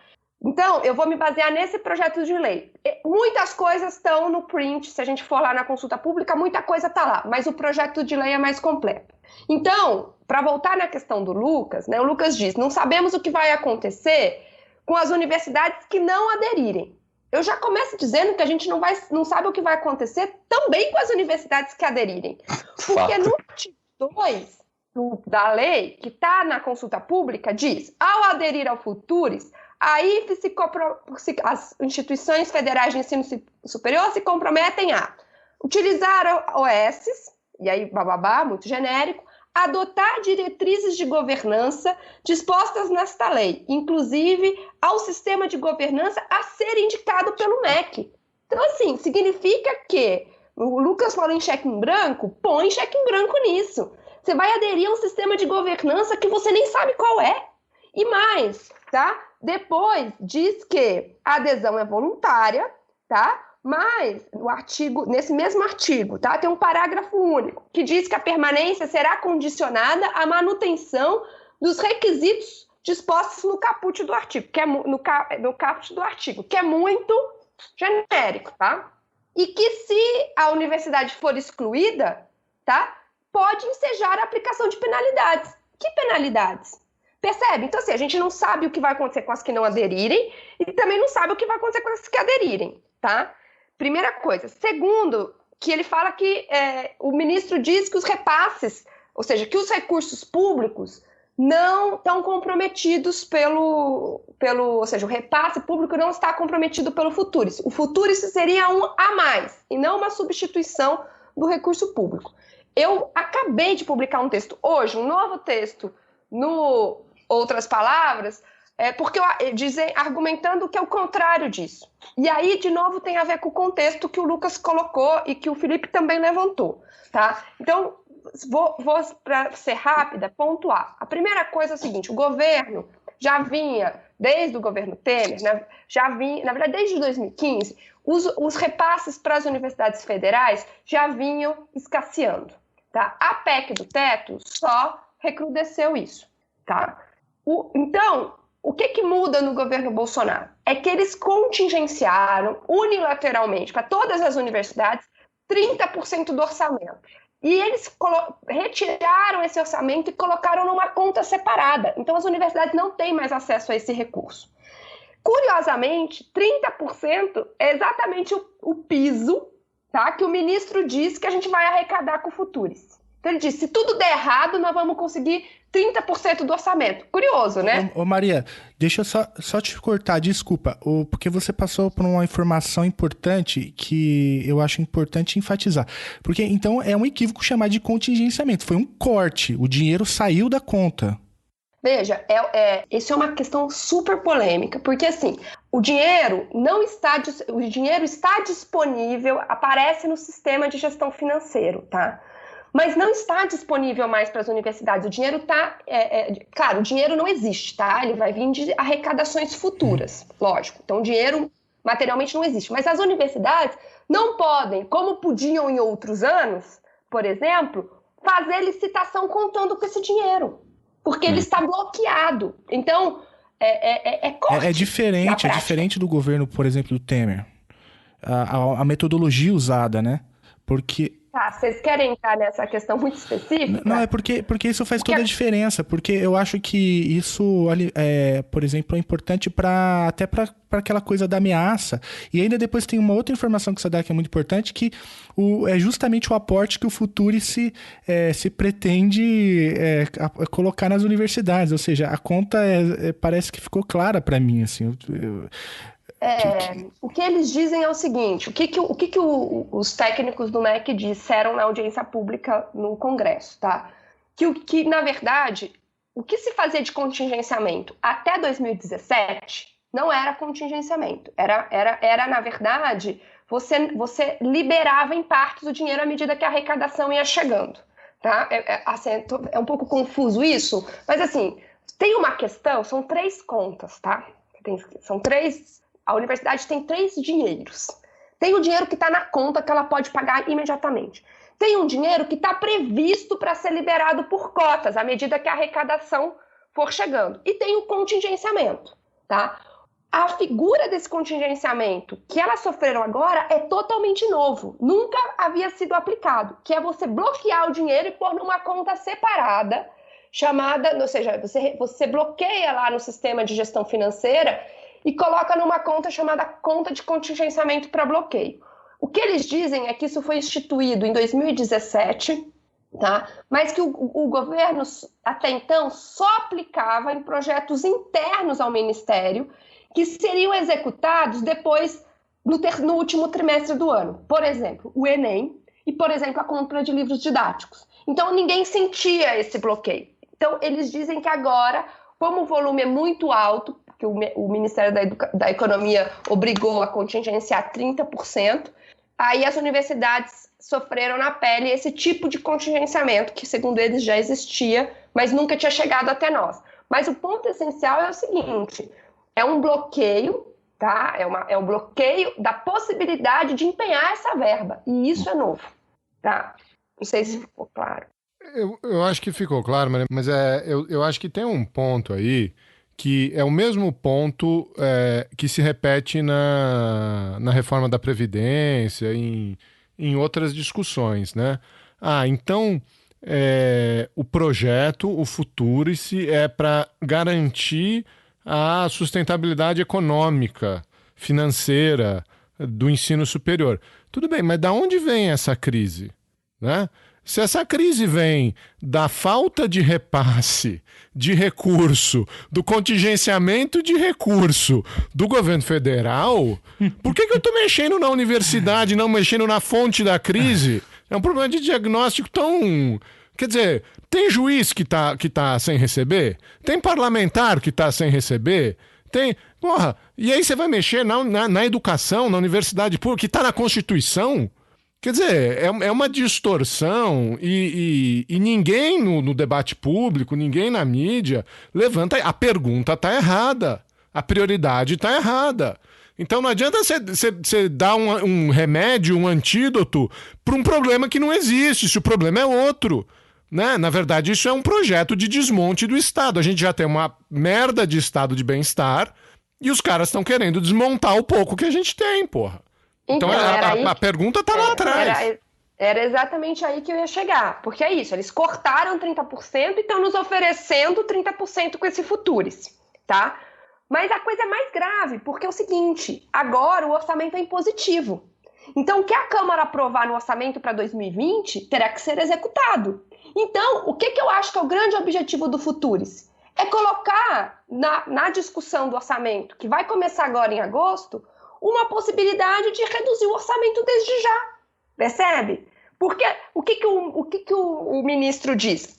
Então, eu vou me basear nesse projeto de lei. Muitas coisas estão no print, se a gente for lá na consulta pública, muita coisa está lá, mas o projeto de lei é mais completo. Então, para voltar na questão do Lucas, né, o Lucas diz, não sabemos o que vai acontecer com as universidades que não aderirem. Eu já começo dizendo que a gente não sabe o que vai acontecer também com as universidades que aderirem. Porque no artigo 2 da lei, que está na consulta pública, diz, ao aderir ao Futurice, as instituições federais de ensino superior se comprometem a utilizar OSs, e aí bababá, muito genérico, adotar diretrizes de governança dispostas nesta lei, inclusive ao sistema de governança a ser indicado pelo MEC. Então, assim, significa que o Lucas falou em cheque em branco, põe cheque em branco nisso. Você vai aderir a um sistema de governança que você nem sabe qual é. E mais, tá? Depois diz que a adesão é voluntária, tá? Mas nesse mesmo artigo, tá? Tem um parágrafo único que diz que a permanência será condicionada à manutenção dos requisitos dispostos no caput do artigo, que é no caput do artigo, que é muito genérico, tá? E que se a universidade for excluída, tá? Pode ensejar a aplicação de penalidades. Que penalidades? Percebe? Então, assim, a gente não sabe o que vai acontecer com as que não aderirem e também não sabe o que vai acontecer com as que aderirem, tá? Primeira coisa. Segundo, que ele fala que o ministro diz que os repasses, ou seja, que os recursos públicos não estão comprometidos ou seja, o repasse público não está comprometido pelo Futurice. O Futurice seria um a mais, e não uma substituição do recurso público. Eu acabei de publicar um texto hoje, um novo texto, no Outras Palavras, porque argumentando que é o contrário disso. E aí, de novo, tem a ver com o contexto que o Lucas colocou e que o Felipe também levantou, tá? Então, vou para ser rápida, pontuar. A primeira coisa é o seguinte, o governo já vinha, desde o governo Temer, né, na verdade, desde 2015, os repasses para as universidades federais já vinham escasseando, tá? A PEC do teto só recrudesceu isso, tá? Então, o que muda no governo Bolsonaro? É que eles contingenciaram unilateralmente para todas as universidades 30% do orçamento. E eles retiraram esse orçamento e colocaram numa conta separada. Então, as universidades não têm mais acesso a esse recurso. Curiosamente, 30% é exatamente o piso, tá, que o ministro disse que a gente vai arrecadar com o Futurice. Então, ele disse, se tudo der errado, nós vamos conseguir 30% do orçamento. Curioso, né? Ô Maria, deixa eu só te cortar, desculpa, porque você passou por uma informação importante que eu acho importante enfatizar. Porque, então, é um equívoco chamar de contingenciamento. Foi um corte, o dinheiro saiu da conta. Veja, isso é uma questão super polêmica, porque assim, o dinheiro está disponível, aparece no sistema de gestão financeiro, tá? Mas não está disponível mais para as universidades. O dinheiro está... claro, o dinheiro não existe, tá? Ele vai vir de arrecadações futuras, lógico. Então, o dinheiro materialmente não existe. Mas as universidades não podem, como podiam em outros anos, por exemplo, fazer licitação contando com esse dinheiro. Porque ele está bloqueado. Então, corte. É diferente do governo, por exemplo, do Temer. A metodologia usada, né? Porque... Tá, vocês querem entrar nessa questão muito específica? Não, é porque isso faz toda a diferença, porque eu acho que isso, por exemplo, é importante até para aquela coisa da ameaça. E ainda depois tem uma outra informação que você dá que é muito importante, que é justamente o aporte que o Futurice se pretende colocar nas universidades. Ou seja, a conta parece que ficou clara para mim, assim. O que eles dizem é o seguinte, o que os técnicos do MEC disseram na audiência pública no Congresso, tá? Que, na verdade, o que se fazia de contingenciamento até 2017 não era contingenciamento, era na verdade, você liberava em partes o dinheiro à medida que a arrecadação ia chegando, tá? É um pouco confuso isso, mas assim, tem uma questão, são 3 contas, tá? A universidade tem 3 dinheiros. Tem o dinheiro que está na conta, que ela pode pagar imediatamente. Tem um dinheiro que está previsto para ser liberado por cotas, à medida que a arrecadação for chegando. E tem o contingenciamento, tá? A figura desse contingenciamento que elas sofreram agora é totalmente novo. Nunca havia sido aplicado, que é você bloquear o dinheiro e pôr numa conta separada, chamada, ou seja, você bloqueia lá no sistema de gestão financeira e coloca numa conta chamada conta de contingenciamento para bloqueio. O que eles dizem é que isso foi instituído em 2017, tá? Mas que o governo, até então, só aplicava em projetos internos ao Ministério que seriam executados depois, no último trimestre do ano. Por exemplo, o Enem e, por exemplo, a compra de livros didáticos. Então, ninguém sentia esse bloqueio. Então, eles dizem que agora, como o volume é muito alto, que o Ministério da Economia obrigou a contingenciar 30%, aí as universidades sofreram na pele esse tipo de contingenciamento, que segundo eles já existia, mas nunca tinha chegado até nós. Mas o ponto essencial é o seguinte, é um bloqueio, tá? É um bloqueio da possibilidade de empenhar essa verba, e isso é novo, tá? Não sei se ficou claro. Eu acho que ficou claro, Maria, mas eu acho que tem um ponto aí que é o mesmo ponto que se repete na reforma da Previdência, em outras discussões, né? Então o projeto, o Futurice, é para garantir a sustentabilidade econômica, financeira do ensino superior. Tudo bem, mas da onde vem essa crise, né? Se essa crise vem da falta de repasse de recurso, do contingenciamento de recurso do governo federal, por que eu estou mexendo na universidade, não mexendo na fonte da crise? É um problema de diagnóstico tão... Quer dizer, tem juiz que tá sem receber? Tem parlamentar que tá sem receber? Tem... Porra, e aí você vai mexer na educação, na universidade pública, que tá na Constituição? Quer dizer, é uma distorção e ninguém no debate público, ninguém na mídia levanta... A pergunta tá errada, a prioridade tá errada. Então não adianta você dar um remédio, um antídoto para um problema que não existe, se o problema é outro. Né? Na verdade, isso é um projeto de desmonte do Estado. A gente já tem uma merda de estado de bem-estar e os caras estão querendo desmontar o pouco que a gente tem, porra. Então a pergunta tá lá atrás. Era exatamente aí que eu ia chegar. Porque é isso, eles cortaram 30% e estão nos oferecendo 30% com esse Futuris, tá? Mas a coisa é mais grave, porque é o seguinte, agora o orçamento é impositivo. Então, o que a Câmara aprovar no orçamento para 2020 terá que ser executado. Então, o que eu acho que é o grande objetivo do Futuris? É colocar na discussão do orçamento, que vai começar agora em agosto, uma possibilidade de reduzir o orçamento desde já. Percebe? Porque o que o ministro diz?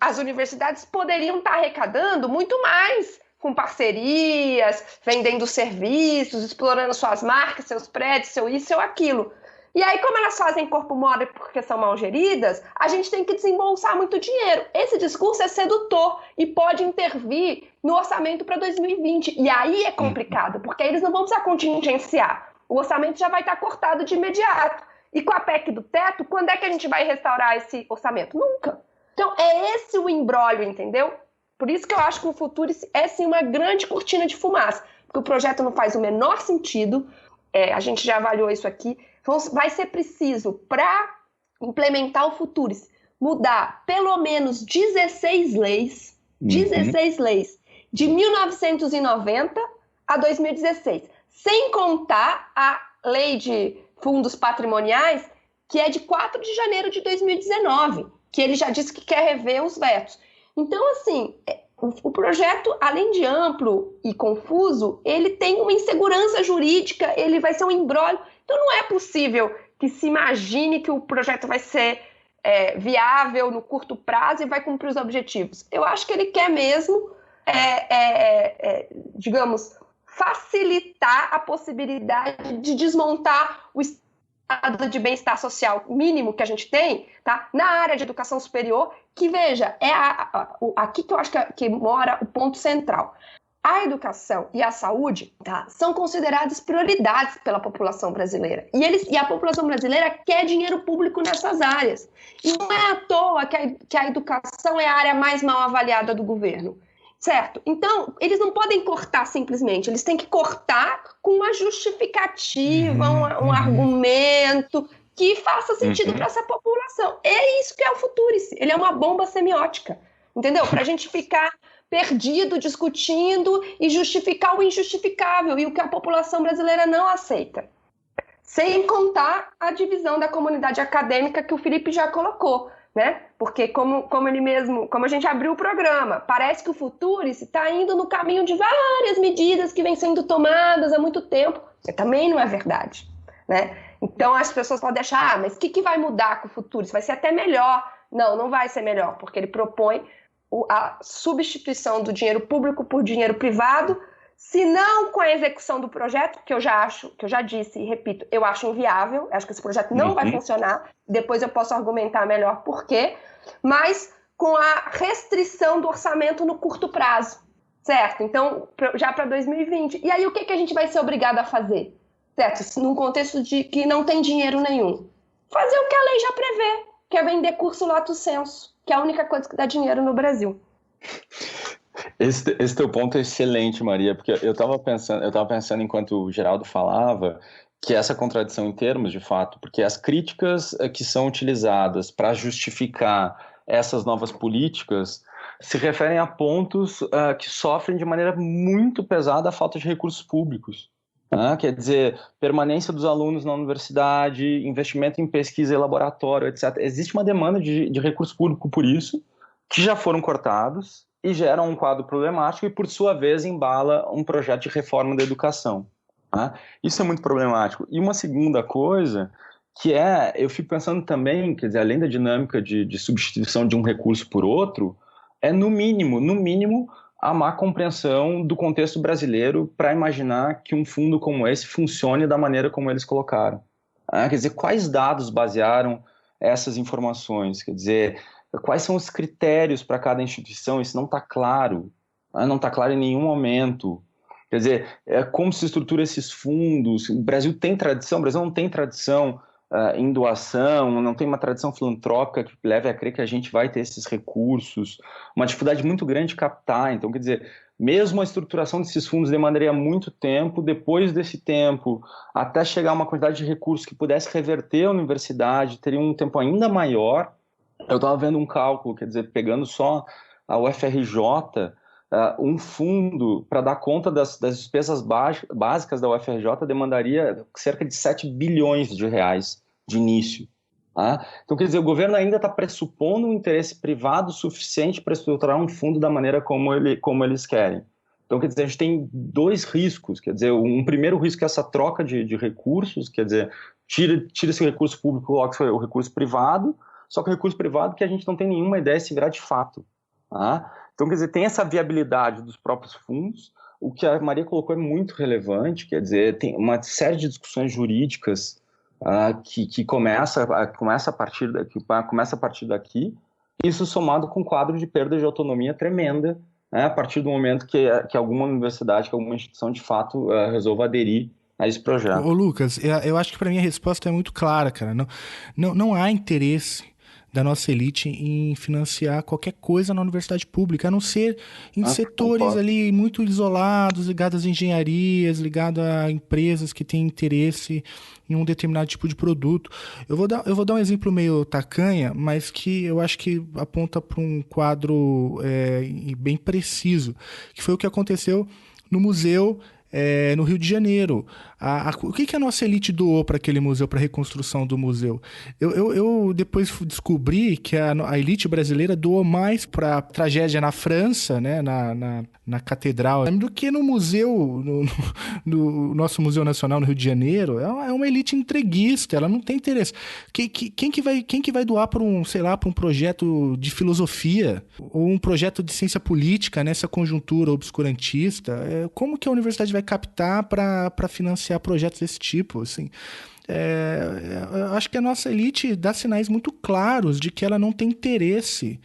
As universidades poderiam estar arrecadando muito mais com parcerias, vendendo serviços, explorando suas marcas, seus prédios, seu isso, seu aquilo. E aí, como elas fazem corpo mole porque são mal geridas, a gente tem que desembolsar muito dinheiro. Esse discurso é sedutor e pode intervir no orçamento para 2020. E aí é complicado, porque aí eles não vão precisar contingenciar. O orçamento já vai estar cortado de imediato. E com a PEC do teto, quando é que a gente vai restaurar esse orçamento? Nunca. Então, é esse o imbróglio, entendeu? Por isso que eu acho que o Futuris é, sim, uma grande cortina de fumaça. Porque o projeto não faz o menor sentido. A gente já avaliou isso aqui. Vai ser preciso, para implementar o Futuris, mudar pelo menos 16 leis, 16 leis, de 1990 a 2016, sem contar a lei de fundos patrimoniais, que é de 4 de janeiro de 2019, que ele já disse que quer rever os vetos. Então, assim, o projeto, além de amplo e confuso, ele tem uma insegurança jurídica, ele vai ser um imbróglio. Então, não é possível que se imagine que o projeto vai ser viável no curto prazo e vai cumprir os objetivos. Eu acho que ele quer mesmo, digamos, facilitar a possibilidade de desmontar o estado de bem-estar social mínimo que a gente tem, tá? Na área de educação superior, que, veja, é aqui que eu acho que mora o ponto central. A educação e a saúde, tá, são consideradas prioridades pela população brasileira. E a população brasileira quer dinheiro público nessas áreas. E não é à toa que a educação é a área mais mal avaliada do governo. Certo? Então, eles não podem cortar simplesmente, eles têm que cortar com uma justificativa, um argumento que faça sentido para essa população. É isso que é o Futuris. Ele é uma bomba semiótica, entendeu? Para a gente ficar perdido, discutindo e justificar o injustificável e o que a população brasileira não aceita. Sem contar a divisão da comunidade acadêmica que o Felipe já colocou, né? Porque como a gente abriu o programa, parece que o Futuris está indo no caminho de várias medidas que vêm sendo tomadas há muito tempo. Também não é verdade, né? Então as pessoas podem achar, mas o que vai mudar com o Futuris? Vai ser até melhor. Não vai ser melhor, porque ele propõe a substituição do dinheiro público por dinheiro privado, se não com a execução do projeto, que eu já disse e repito, eu acho inviável, acho que esse projeto não vai funcionar, depois eu posso argumentar melhor por quê, mas com a restrição do orçamento no curto prazo, certo? Então, já para 2020. E aí, o que a gente vai ser obrigado a fazer? Certo? Num contexto de que não tem dinheiro nenhum. Fazer o que a lei já prevê, que é vender curso lato sensu, que é a única coisa que dá dinheiro no Brasil. Esse teu ponto é excelente, Maria, porque eu estava pensando enquanto o Geraldo falava que essa contradição em termos, de fato, porque as críticas que são utilizadas para justificar essas novas políticas se referem a pontos que sofrem de maneira muito pesada a falta de recursos públicos. Quer dizer, permanência dos alunos na universidade, investimento em pesquisa e laboratório, etc. Existe uma demanda de recurso público por isso, que já foram cortados e geram um quadro problemático e, por sua vez, embala um projeto de reforma da educação. Isso é muito problemático. E uma segunda coisa, que eu fico pensando também, quer dizer, além da dinâmica de substituição de um recurso por outro, no mínimo, a má compreensão do contexto brasileiro para imaginar que um fundo como esse funcione da maneira como eles colocaram. Quer dizer, quais dados basearam essas informações? Quer dizer, quais são os critérios para cada instituição? Isso não está claro. Não está claro em nenhum momento. Quer dizer, como se estrutura esses fundos? O Brasil tem tradição? O Brasil não tem tradição em doação, não tem uma tradição filantrópica que leve a crer que a gente vai ter esses recursos, uma dificuldade muito grande de captar. Então, quer dizer, mesmo a estruturação desses fundos demandaria muito tempo. Depois desse tempo, até chegar a uma quantidade de recursos que pudesse reverter a universidade, teria um tempo ainda maior. Eu estava vendo um cálculo, quer dizer, pegando só a UFRJ, um fundo para dar conta das despesas básicas da UFRJ demandaria cerca de 7 bilhões de reais de início. Então, quer dizer, o governo ainda está pressupondo um interesse privado suficiente para estruturar um fundo da maneira como eles querem. Então, quer dizer, a gente tem dois riscos. Quer dizer, um primeiro risco é essa troca de recursos, quer dizer, tira esse recurso público e coloca o recurso privado, só que o recurso privado que a gente não tem nenhuma ideia se virar de fato. Então, quer dizer, tem essa viabilidade dos próprios fundos. O que a Maria colocou é muito relevante, quer dizer, tem uma série de discussões jurídicas que começa a partir daqui, isso somado com um quadro de perda de autonomia tremenda, a partir do momento que alguma universidade, que alguma instituição de fato resolva aderir a esse projeto. Ô Lucas, eu acho que para mim a resposta é muito clara, cara. Não há interesse da nossa elite em financiar qualquer coisa na universidade pública, a não ser em setores ali muito isolados, ligados a engenharias, ligados a empresas que têm interesse em um determinado tipo de produto. Eu vou dar um exemplo meio tacanha, mas que eu acho que aponta para um quadro bem preciso, que foi o que aconteceu no museu no Rio de Janeiro. O que a nossa elite doou para aquele museu, para a reconstrução do museu? Eu depois descobri que a elite brasileira doou mais para a tragédia na França, né, na catedral, do que no museu, no nosso Museu Nacional no Rio de Janeiro. É uma elite entreguista, ela não tem interesse. Quem que vai doar para um projeto de filosofia ou um projeto de ciência política nessa conjuntura obscurantista? Como que a universidade vai captar para financiar projetos desse tipo, assim? Eu acho que a nossa elite dá sinais muito claros de que ela não tem interesse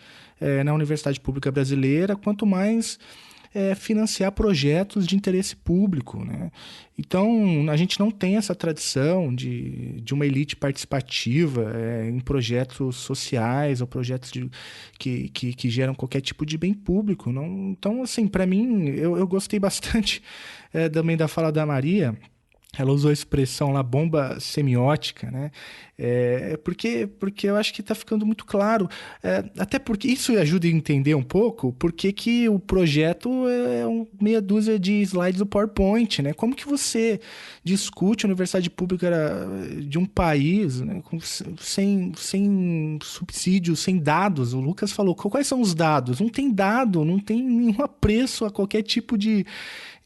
na universidade pública brasileira, quanto mais financiar projetos de interesse público, né? Então, a gente não tem essa tradição de uma elite participativa em projetos sociais ou projetos que geram qualquer tipo de bem público. Não, então, assim, para mim, eu gostei bastante também da fala da Maria. Ela usou a expressão lá, bomba semiótica, né? Porque eu acho que está ficando muito claro. Até porque isso ajuda a entender um pouco porque que o projeto é meia dúzia de slides do PowerPoint, né? Como que você discute a universidade pública de um país, né, sem subsídios, sem dados? O Lucas falou, quais são os dados? Não tem dado, não tem nenhum apreço a qualquer tipo de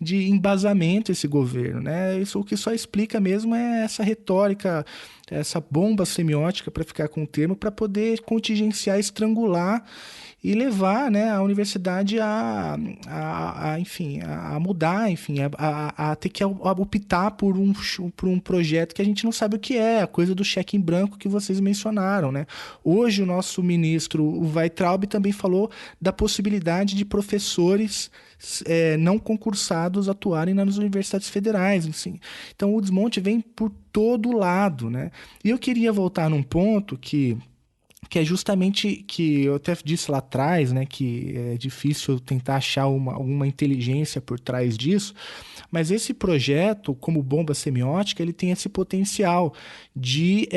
embasamento esse governo, né? Isso, o que só explica mesmo é essa retórica, essa bomba semiótica, para ficar com o termo, para poder contingenciar, estrangular e levar, né, a universidade a mudar, enfim, a ter que optar por um projeto que a gente não sabe o que é, a coisa do cheque em branco que vocês mencionaram, né? Hoje o nosso ministro, o Weintraub, também falou da possibilidade de professores não concursados atuarem nas universidades federais, assim. Então o desmonte vem por todo lado, né? E eu queria voltar num ponto que que é justamente que eu até disse lá atrás, né, que é difícil tentar achar uma inteligência por trás disso, mas esse projeto, como bomba semiótica, ele tem esse potencial de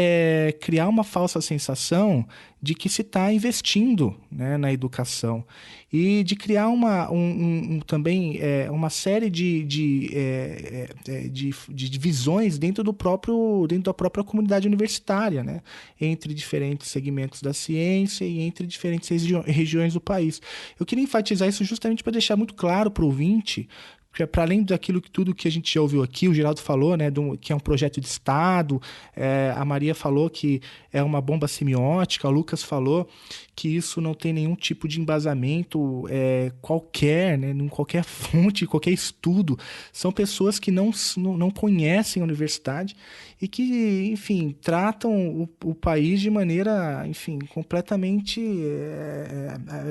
criar uma falsa sensação de que se está investindo, né, na educação e de criar também uma série de visões dentro da própria comunidade universitária, né, entre diferentes segmentos da ciência e entre diferentes regiões do país. Eu queria enfatizar isso justamente para deixar muito claro para o ouvinte, para além daquilo tudo que a gente já ouviu aqui, o Geraldo falou, né, que é um projeto de Estado, a Maria falou que é uma bomba semiótica, o Lucas falou que isso não tem nenhum tipo de embasamento qualquer, né, em qualquer fonte, qualquer estudo. São pessoas que não conhecem a universidade e que, enfim, tratam o país de maneira, enfim, completamente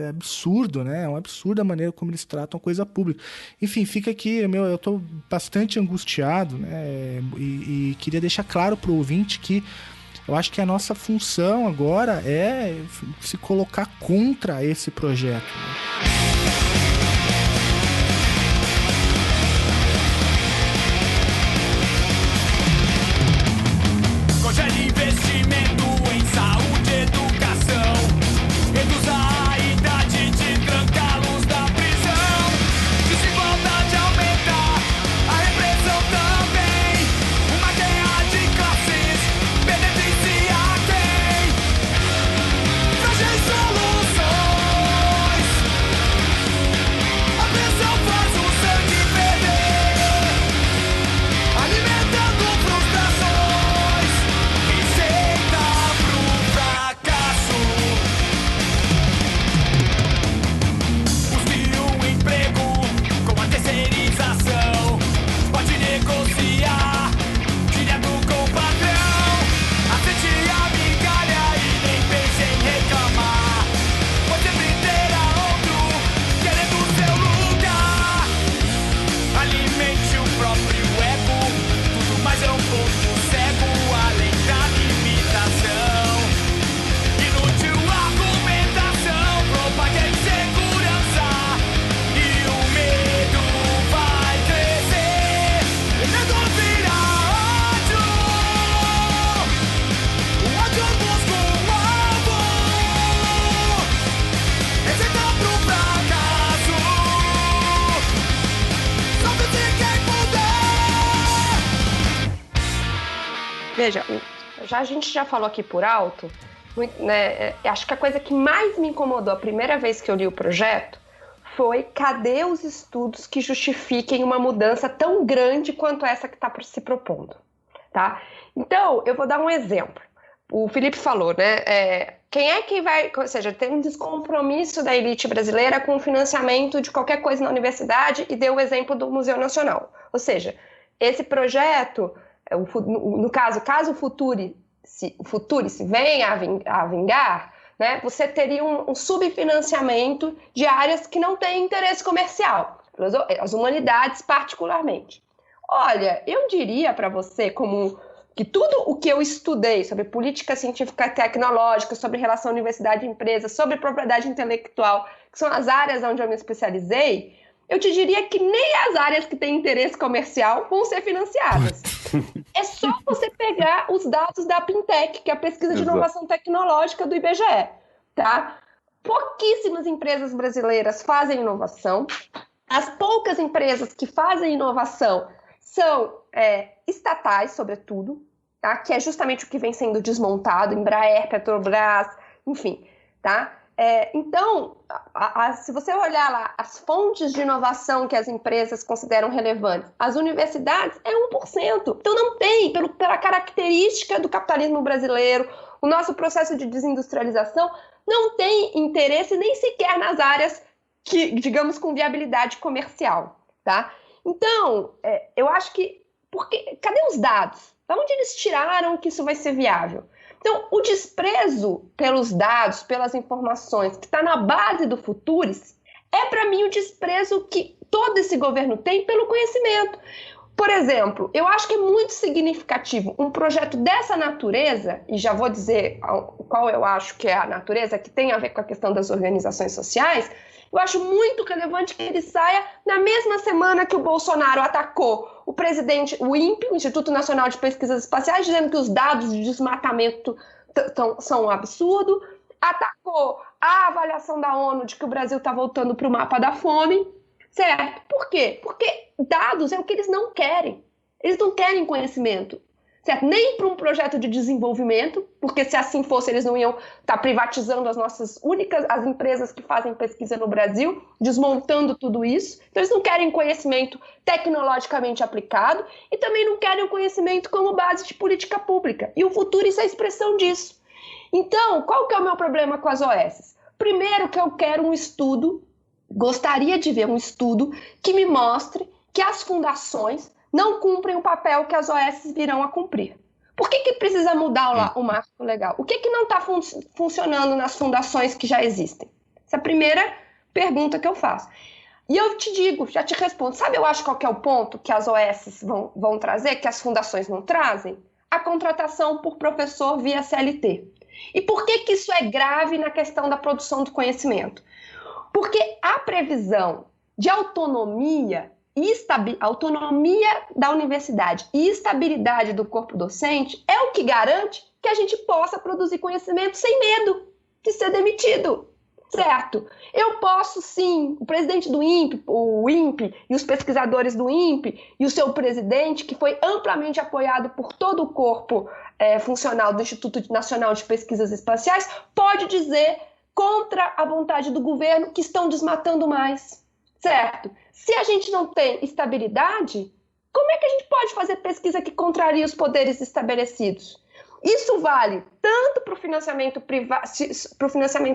absurdo, né? É um absurdo a maneira como eles tratam a coisa pública. Enfim, fica aqui, eu estou bastante angustiado, né? E queria deixar claro para o ouvinte que eu acho que a nossa função agora é se colocar contra esse projeto, né? Veja, a gente já falou aqui por alto, né, acho que a coisa que mais me incomodou a primeira vez que eu li o projeto foi cadê os estudos que justifiquem uma mudança tão grande quanto essa que está se propondo, tá? Então, eu vou dar um exemplo. O Felipe falou, né, quem é que vai, ou seja, tem um descompromisso da elite brasileira com o financiamento de qualquer coisa na universidade e deu o exemplo do Museu Nacional. Ou seja, esse projeto, no caso o Futuri se venha a vingar, né, você teria um subfinanciamento de áreas que não têm interesse comercial, as humanidades particularmente. Olha, eu diria para você que tudo o que eu estudei sobre política científica e tecnológica, sobre relação universidade e empresa, sobre propriedade intelectual, que são as áreas onde eu me especializei, eu te diria que nem as áreas que têm interesse comercial vão ser financiadas. É só você pegar os dados da Pintec, que é a pesquisa de inovação tecnológica do IBGE, tá? Pouquíssimas empresas brasileiras fazem inovação. As poucas empresas que fazem inovação são estatais, sobretudo, tá? Que é justamente o que vem sendo desmontado, Embraer, Petrobras, enfim, tá? Então, se você olhar lá as fontes de inovação que as empresas consideram relevantes, as universidades é 1%. Então não tem, pela característica do capitalismo brasileiro, o nosso processo de desindustrialização não tem interesse nem sequer nas áreas que, digamos, com viabilidade comercial, tá? Então, eu acho que... cadê os dados? Da onde eles tiraram que isso vai ser viável? Então, o desprezo pelos dados, pelas informações, que está na base do Futuris, é, para mim, o desprezo que todo esse governo tem pelo conhecimento. Por exemplo, eu acho que é muito significativo um projeto dessa natureza, e já vou dizer qual eu acho que é a natureza, que tem a ver com a questão das organizações sociais. Eu acho muito relevante que ele saia na mesma semana que o Bolsonaro atacou o presidente, o INPE, o Instituto Nacional de Pesquisas Espaciais, dizendo que os dados de desmatamento são um absurdo, atacou a avaliação da ONU de que o Brasil está voltando para o mapa da fome, certo? Por quê? Porque dados é o que eles não querem. Eles não querem conhecimento, certo? Nem para um projeto de desenvolvimento, porque se assim fosse, eles não iam estar privatizando as empresas que fazem pesquisa no Brasil, desmontando tudo isso. Então, eles não querem conhecimento tecnologicamente aplicado e também não querem o conhecimento como base de política pública. E o Futurice é a expressão disso. Então, qual que é o meu problema com as OS? Primeiro que eu quero um estudo, gostaria de ver um estudo que me mostre que as fundações não cumprem o papel que as OS virão a cumprir. Por que precisa mudar o marco legal? O que não está funcionando nas fundações que já existem? Essa é a primeira pergunta que eu faço. E eu te digo, já te respondo, sabe, eu acho qual que é o ponto que as OS vão trazer, que as fundações não trazem? A contratação por professor via CLT. E por que isso é grave na questão da produção do conhecimento? Porque a previsão de autonomia da universidade e estabilidade do corpo docente é o que garante que a gente possa produzir conhecimento sem medo de ser demitido, certo? Eu posso sim, o presidente do INPE, o INPE e os pesquisadores do INPE e o seu presidente, que foi amplamente apoiado por todo o corpo funcional do Instituto Nacional de Pesquisas Espaciais, pode dizer contra a vontade do governo que estão desmatando mais, certo? Se a gente não tem estabilidade, como é que a gente pode fazer pesquisa que contraria os poderes estabelecidos? Isso vale tanto para o financiamento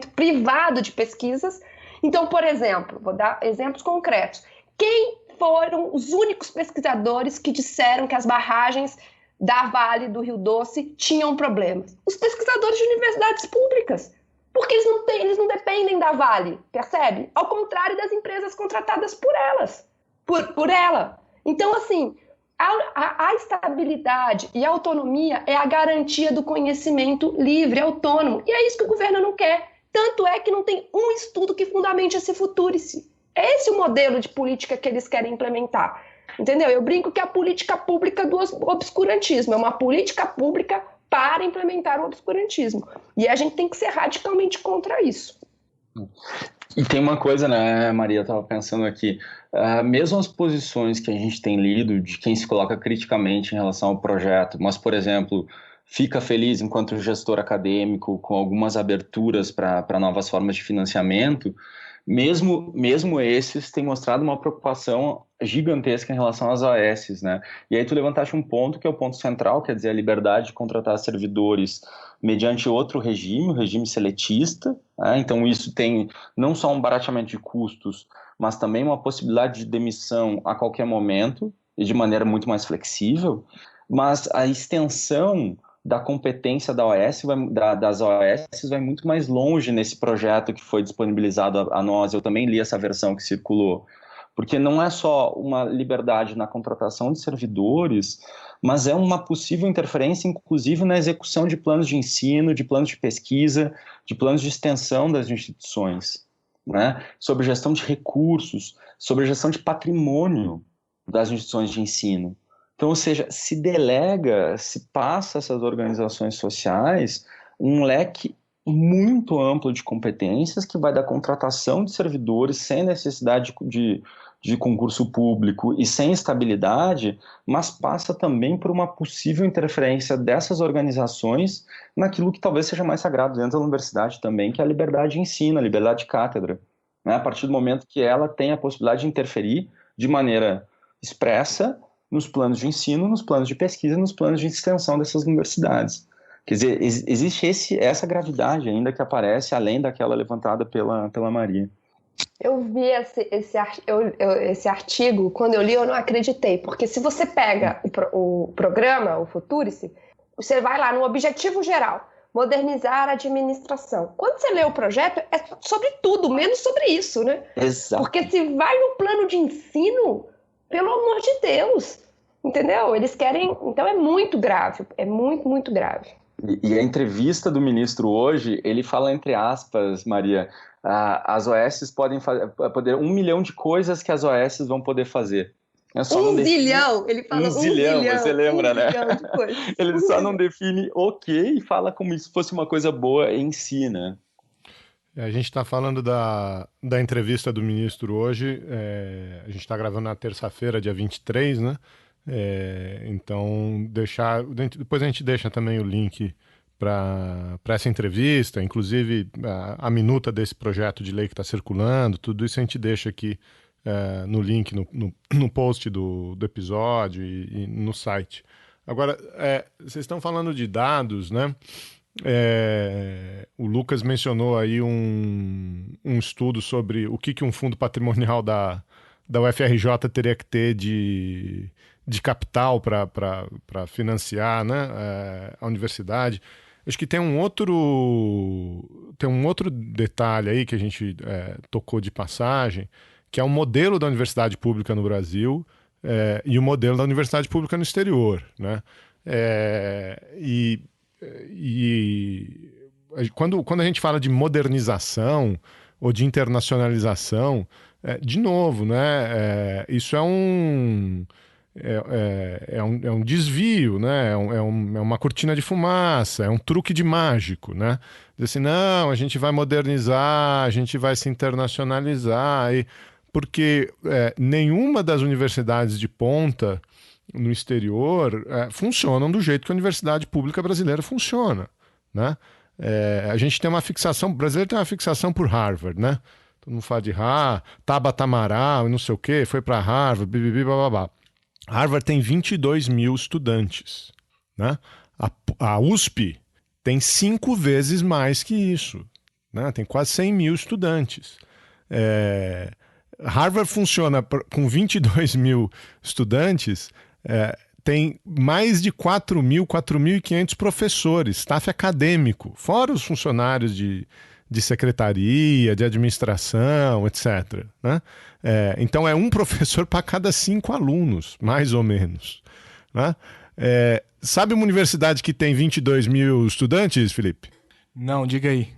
privado de pesquisas. Então, por exemplo, vou dar exemplos concretos. Quem foram os únicos pesquisadores que disseram que as barragens da Vale do Rio Doce tinham problemas? Os pesquisadores de universidades públicas. Porque eles não dependem da Vale, percebe? Ao contrário das empresas contratadas por elas, por ela. Então, assim, a estabilidade e a autonomia é a garantia do conhecimento livre, autônomo. E é isso que o governo não quer. Tanto é que não tem um estudo que fundamente esse Futurice. É esse o modelo de política que eles querem implementar. Entendeu? Eu brinco que é a política pública do obscurantismo. É uma política pública para implementar o obscurantismo. E a gente tem que ser radicalmente contra isso. E tem uma coisa, né, Maria, eu estava pensando aqui, mesmo as posições que a gente tem lido de quem se coloca criticamente em relação ao projeto, mas, por exemplo, fica feliz enquanto gestor acadêmico com algumas aberturas para novas formas de financiamento, mesmo esses têm mostrado uma preocupação gigantesca em relação às OS, né? E aí tu levantaste um ponto que é o ponto central, quer dizer, a liberdade de contratar servidores mediante outro regime, o regime seletista, né? Então isso tem não só um barateamento de custos, mas também uma possibilidade de demissão a qualquer momento e de maneira muito mais flexível, mas a extensão da competência das OS vai muito mais longe nesse projeto que foi disponibilizado a nós. Eu também li essa versão que circulou, porque não é só uma liberdade na contratação de servidores, mas é uma possível interferência, inclusive, na execução de planos de ensino, de planos de pesquisa, de planos de extensão das instituições, né? Sobre gestão de recursos, sobre gestão de patrimônio das instituições de ensino. Então, ou seja, se delega, se passa a essas organizações sociais um leque muito amplo de competências que vai da contratação de servidores sem necessidade de concurso público e sem estabilidade, mas passa também por uma possível interferência dessas organizações naquilo que talvez seja mais sagrado dentro da universidade também, que é a liberdade de ensino, a liberdade de cátedra, né? A partir do momento que ela tem a possibilidade de interferir de maneira expressa nos planos de ensino, nos planos de pesquisa, nos planos de extensão dessas universidades. Quer dizer, existe essa gravidade ainda que aparece além daquela levantada pela Maria. Eu vi esse artigo, quando eu li eu não acreditei, porque se você pega o programa, o Futurice, você vai lá no objetivo geral, modernizar a administração. Quando você lê o projeto, é sobre tudo, menos sobre isso, né? Exato. Porque se vai no plano de ensino, pelo amor de Deus, Entendeu? Eles querem... Então é muito grave, é muito, muito grave. E a entrevista do ministro hoje, ele fala entre aspas, Maria, as OS podem fazer 1 milhão de coisas que as OS vão poder fazer. Zilhão, ele fala 1 zilhão, você lembra, né? De coisas. Ele só não define o quê e fala como se fosse uma coisa boa em si, né? A gente está falando da entrevista do ministro hoje, a gente está gravando na terça-feira, dia 23, né? Então, depois a gente deixa também o link para essa entrevista, inclusive a minuta desse projeto de lei que está circulando, tudo isso a gente deixa aqui no link, no post do episódio e no site. Agora, vocês estão falando de dados, né? O Lucas mencionou aí um estudo sobre o que um fundo patrimonial da UFRJ teria que ter de capital para financiar, né, a universidade. Acho que tem um outro detalhe aí que a gente tocou de passagem, que é o modelo da universidade pública no Brasil e o modelo da universidade pública no exterior, né? Quando a gente fala de modernização ou de internacionalização, de novo, né, isso é um desvio, né? É uma cortina de fumaça, é um truque de mágico, né? Dizer assim, não, a gente vai modernizar, a gente vai se internacionalizar, porque nenhuma das universidades de ponta no exterior funcionam do jeito que a universidade pública brasileira funciona, né? A gente tem uma fixação, o brasileiro tem uma fixação por Harvard, né? Todo mundo fala de Tabata Amaral, não sei o quê, foi para Harvard, bibibi, bababá. Harvard tem 22 mil estudantes, né? A USP tem 5 vezes mais que isso, né? Tem quase 100 mil estudantes. Harvard funciona com 22 mil estudantes, tem mais de 4.500 professores, staff acadêmico, fora os funcionários de secretaria, de administração, etc., né? Então é um professor para cada 5 alunos, mais ou menos, né? Sabe uma universidade que tem 22 mil estudantes, Felipe? Não, diga aí.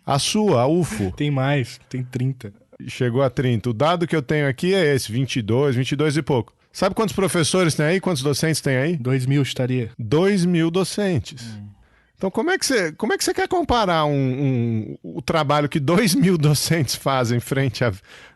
A sua, a UFO. Tem mais, tem 30. Chegou a 30. O dado que eu tenho aqui é esse, 22 e pouco. Sabe quantos professores tem aí? Quantos docentes tem aí? 2.000 estaria. 2.000 docentes. Então, como é que você quer comparar o trabalho que 2.000 docentes fazem frente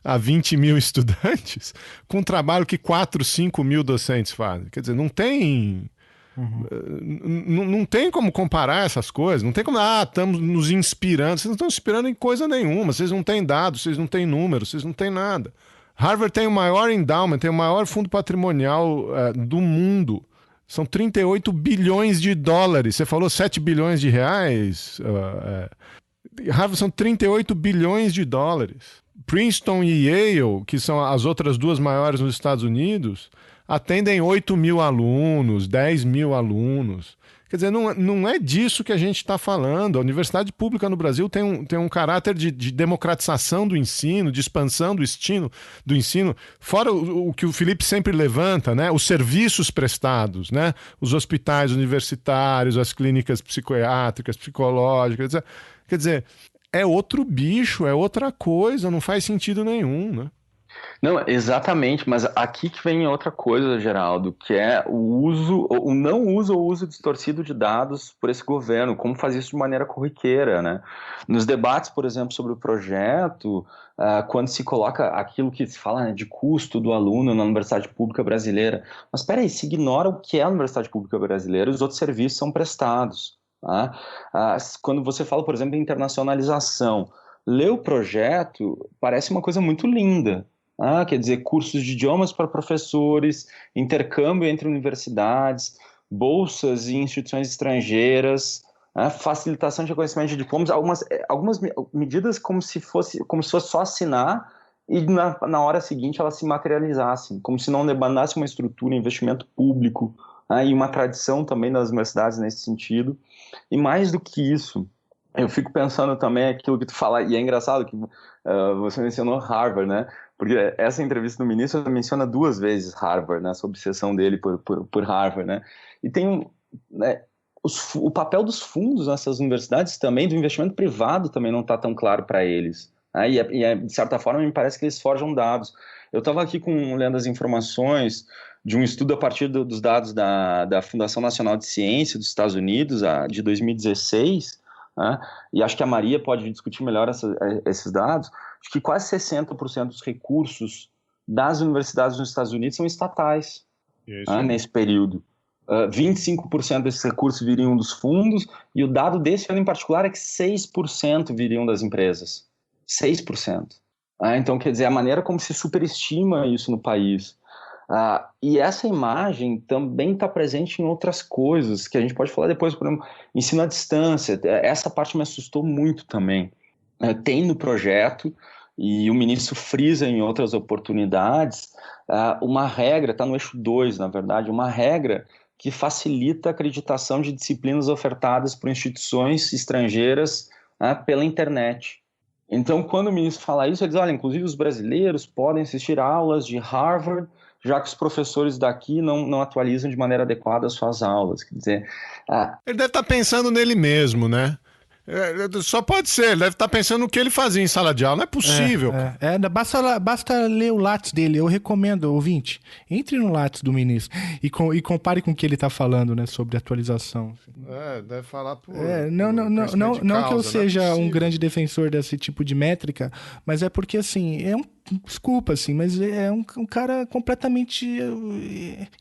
a 20 mil estudantes com o trabalho que 4, 5 mil docentes fazem? Quer dizer, não tem... Não tem como comparar essas coisas. Não tem como... estamos nos inspirando. Vocês não estão inspirando em coisa nenhuma. Vocês não têm dados, vocês não têm números, vocês não têm nada. Harvard tem o maior endowment, tem o maior fundo patrimonial do mundo. São 38 bilhões de dólares. Você falou 7 bilhões de reais? Harvard são 38 bilhões de dólares. Princeton e Yale, que são as outras duas maiores nos Estados Unidos, atendem 8 mil alunos, 10 mil alunos. Quer dizer, não é disso que a gente está falando. A universidade pública no Brasil tem um caráter de democratização do ensino, de expansão do ensino, fora o que o Felipe sempre levanta, né? Os serviços prestados, né? Os hospitais universitários, as clínicas psiquiátricas, psicológicas. Quer dizer, é outro bicho, é outra coisa, não faz sentido nenhum, né? Não, exatamente, mas aqui que vem outra coisa, Geraldo, que é o não uso ou uso distorcido de dados por esse governo, como fazer isso de maneira corriqueira, né? Nos debates, por exemplo, sobre o projeto, quando se coloca aquilo que se fala, né, de custo do aluno na Universidade Pública Brasileira, mas espera aí, se ignora o que é a Universidade Pública Brasileira, os outros serviços são prestados, tá? Quando você fala, por exemplo, em internacionalização, ler o projeto parece uma coisa muito linda. Quer dizer, cursos de idiomas para professores, intercâmbio entre universidades, bolsas em instituições estrangeiras, facilitação de reconhecimento de diplomas, algumas medidas como se fosse só assinar e na hora seguinte elas se materializassem, como se não demandasse uma estrutura, investimento público, e uma tradição também das universidades nesse sentido. E mais do que isso, Eu fico pensando também aquilo que tu fala, e é engraçado que você mencionou Harvard, né? Porque essa entrevista do ministro menciona 2 vezes Harvard, né? Essa obsessão dele por Harvard, né? E tem né, o papel dos fundos nessas universidades também, do investimento privado também não está tão claro para eles. Né? De certa forma, me parece que eles forjam dados. Eu estava aqui lendo as informações de um estudo a partir dos dados da Fundação Nacional de Ciência dos Estados Unidos, de 2016, né? E acho que a Maria pode discutir melhor esses dados. Acho que quase 60% dos recursos das universidades nos Estados Unidos são estatais, né, nesse período. 25% desses recursos viriam dos fundos, e o dado desse ano em particular é que 6% viriam das empresas. 6%. Então, quer dizer, a maneira como se superestima isso no país. E essa imagem também está presente em outras coisas, que a gente pode falar depois, por exemplo, ensino à distância. Essa parte me assustou muito também. Tem no projeto, e o ministro frisa em outras oportunidades, uma regra, está no eixo 2, na verdade, uma regra que facilita a acreditação de disciplinas ofertadas por instituições estrangeiras pela internet. Então, quando o ministro fala isso, ele diz, olha, inclusive os brasileiros podem assistir a aulas de Harvard, já que os professores daqui não atualizam de maneira adequada as suas aulas. Quer dizer, ele deve estar pensando nele mesmo, né? Só pode ser, ele deve estar pensando no que ele fazia em sala de aula, não é possível. Basta ler o Lattes dele, eu recomendo, ouvinte, entre no Lattes do ministro e compare com o que ele está falando, né, sobre atualização. Deve falar por... Não que eu seja um grande defensor desse tipo de métrica, mas é porque, assim, desculpa, assim, mas é um cara completamente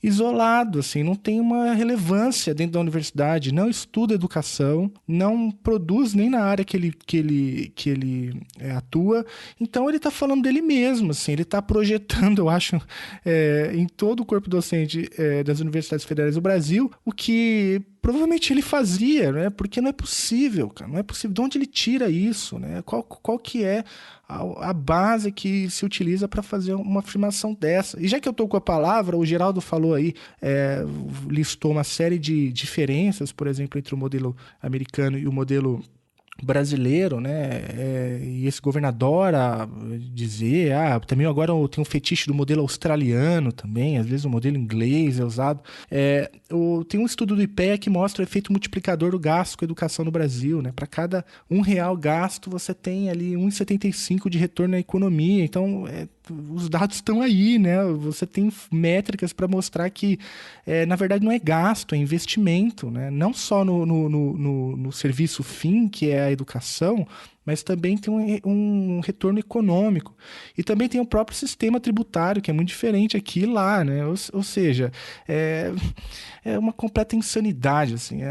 isolado, assim, não tem uma relevância dentro da universidade, não estuda educação, não produz nem na área que ele atua, então ele está falando dele mesmo, assim, ele está projetando, eu acho, em todo o corpo docente das universidades federais do Brasil, o que provavelmente ele fazia, né? Porque não é possível, cara, não é possível. De onde ele tira isso, né? Qual que é a base que se utiliza para fazer uma afirmação dessa? E já que eu estou com a palavra, o Geraldo falou aí, listou uma série de diferenças, por exemplo, entre o modelo americano e o modelo brasileiro, né? E esse governador adora dizer, também agora tem um fetiche do modelo australiano também, às vezes o modelo inglês é usado. Tem um estudo do IPEA que mostra o efeito multiplicador do gasto com a educação no Brasil, né? Para cada R$1 gasto, você tem ali 1,75 de retorno à economia. Então, os dados estão aí, né? Você tem métricas para mostrar que, na verdade, não é gasto, é investimento, né? Não só no serviço fim, que é a educação, mas também tem um retorno econômico. E também tem o próprio sistema tributário, que é muito diferente aqui e lá, né? Ou seja, é uma completa insanidade, assim.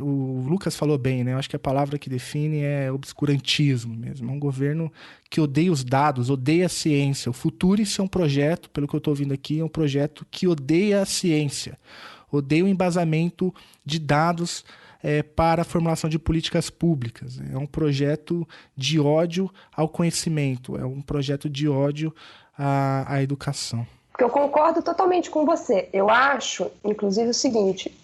O Lucas falou bem, né? Eu acho que a palavra que define é obscurantismo mesmo. É um governo que odeia os dados, odeia a ciência. O Futurice é um projeto, pelo que eu estou ouvindo aqui, é um projeto que odeia a ciência, odeia o embasamento de dados para a formulação de políticas públicas. É um projeto de ódio ao conhecimento, é um projeto de ódio à educação. Eu concordo totalmente com você. Eu acho, inclusive, o seguinte,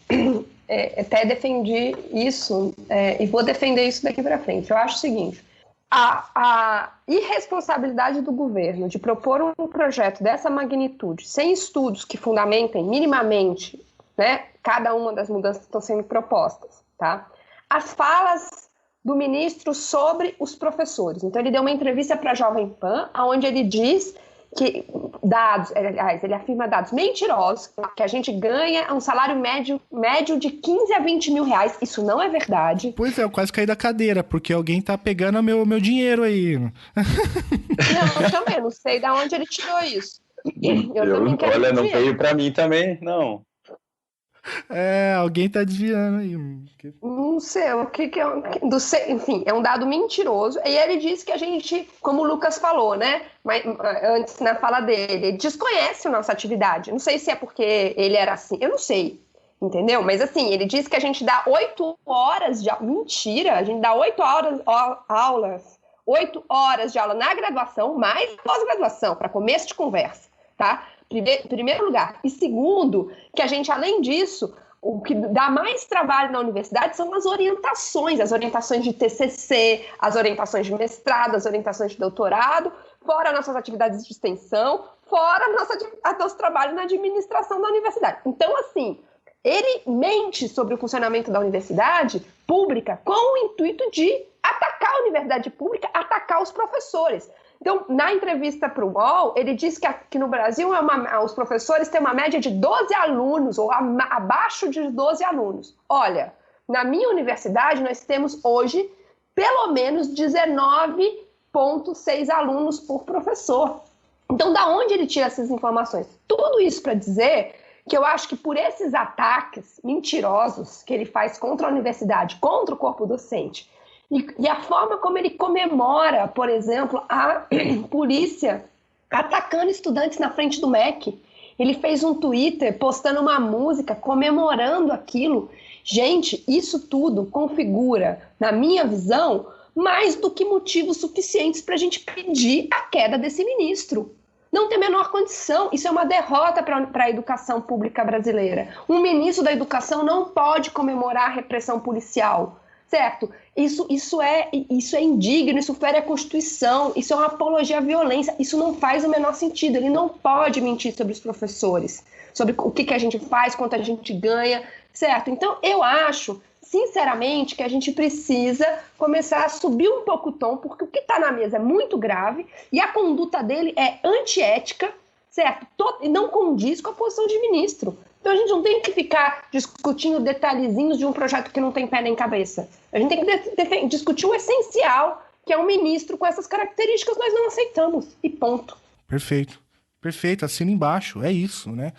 até defendi isso e vou defender isso daqui para frente. Eu acho o seguinte, a irresponsabilidade do governo de propor um projeto dessa magnitude, sem estudos que fundamentem minimamente, né, cada uma das mudanças que estão sendo propostas, tá? As falas do ministro sobre os professores. Então, ele deu uma entrevista para a Jovem Pan, onde ele diz que ele afirma dados mentirosos, que a gente ganha um salário médio de 15 a 20 mil reais. Isso não é verdade. Pois é, eu quase caí da cadeira, porque alguém tá pegando meu dinheiro aí. Não, eu também não sei de onde ele tirou isso. Olha, não veio para mim também, não. Alguém tá desviando aí. Não sei, o que é... Enfim, é um dado mentiroso. E ele diz que a gente, como o Lucas falou, né? Mas, antes, na fala dele, ele desconhece a nossa atividade. Não sei se é porque ele era assim. Eu não sei, entendeu? Mas, assim, ele diz que a gente dá 8 horas de aula. Mentira! A gente dá 8 horas de aula na graduação, mais pós-graduação, para começo de conversa, tá? Primeiro lugar. E segundo, que a gente, além disso, o que dá mais trabalho na universidade são as orientações de TCC, as orientações de mestrado, as orientações de doutorado, fora nossas atividades de extensão, fora nosso trabalho na administração da universidade. Então, assim, ele mente sobre o funcionamento da universidade pública com o intuito de atacar a universidade pública, atacar os professores. Então, na entrevista para o UOL, ele disse que aqui no Brasil os professores têm uma média de 12 alunos, ou abaixo de 12 alunos. Olha, na minha universidade, nós temos hoje pelo menos 19,6 alunos por professor. Então, da onde ele tira essas informações? Tudo isso para dizer que eu acho que por esses ataques mentirosos que ele faz contra a universidade, contra o corpo docente, e a forma como ele comemora, por exemplo, a polícia atacando estudantes na frente do MEC. Ele fez um Twitter postando uma música comemorando aquilo. Gente, isso tudo configura, na minha visão, mais do que motivos suficientes para a gente pedir a queda desse ministro. Não tem a menor condição. Isso é uma derrota para a educação pública brasileira. Um ministro da educação não pode comemorar a repressão policial. Certo? Isso é indigno, isso fere a Constituição, isso é uma apologia à violência, isso não faz o menor sentido. Ele não pode mentir sobre os professores, sobre o que a gente faz, quanto a gente ganha, certo? Então, eu acho, sinceramente, que a gente precisa começar a subir um pouco o tom, porque o que está na mesa é muito grave e a conduta dele é antiética, certo? E não condiz com a posição de ministro. Então a gente não tem que ficar discutindo detalhezinhos de um projeto que não tem pé nem cabeça. A gente tem que discutir o essencial, que é um ministro com essas características, nós não aceitamos. E ponto. Perfeito. Perfeito, assina embaixo, é isso, né?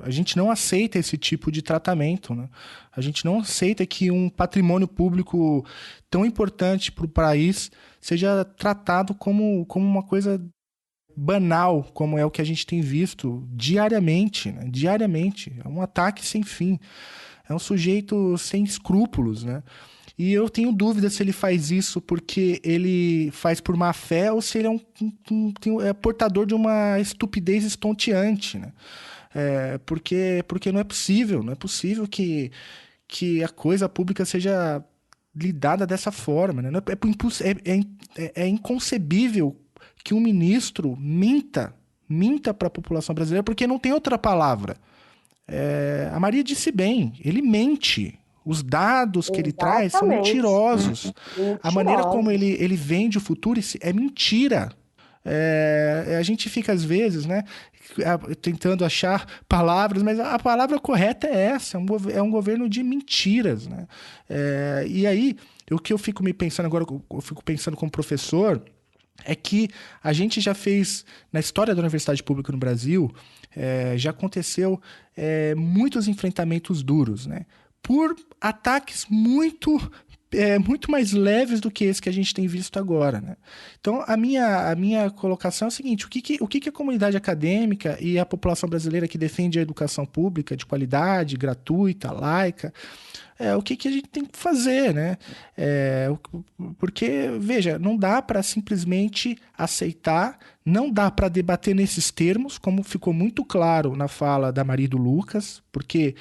A gente não aceita esse tipo de tratamento, né? A gente não aceita que um patrimônio público tão importante para o país seja tratado como uma coisa banal, como é o que a gente tem visto diariamente, né? Diariamente. É um ataque sem fim. É um sujeito sem escrúpulos, né? E eu tenho dúvida se ele faz isso porque ele faz por má fé ou se ele é portador de uma estupidez estonteante, né? Porque não é possível que a coisa pública seja lidada dessa forma, né? É inconcebível que um ministro minta para a população brasileira, porque não tem outra palavra. A Maria disse bem, ele mente. Os dados que ele traz são mentirosos. A maneira como ele vende o futuro é mentira. A gente fica, às vezes, né, tentando achar palavras, mas a palavra correta é essa, é um governo de mentiras, né? E aí, o que eu fico me pensando agora, eu fico pensando como professor, é que a gente já fez, na história da universidade pública no Brasil, já aconteceu muitos enfrentamentos duros, né? Por ataques muito mais leves do que esse que a gente tem visto agora, né? Então, a minha colocação é o seguinte: o que a comunidade acadêmica e a população brasileira que defende a educação pública de qualidade, gratuita, laica, o que a gente tem que fazer, né? Porque, veja, não dá para simplesmente aceitar, não dá para debater nesses termos, como ficou muito claro na fala da Maria e do Lucas, porque,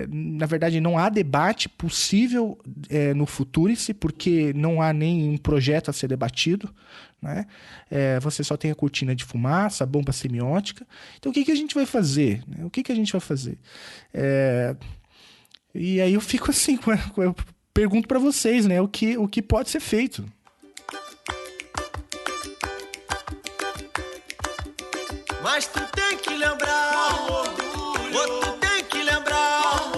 na verdade, não há debate possível no Futurice, porque não há nenhum projeto a ser debatido, né? Você só tem a cortina de fumaça, a bomba semiótica. Então, o que a gente vai fazer? O que a gente vai fazer? E aí eu fico assim, eu pergunto para vocês, né, o que pode ser feito. Mas tu tem que lembrar, tu tem que lembrar,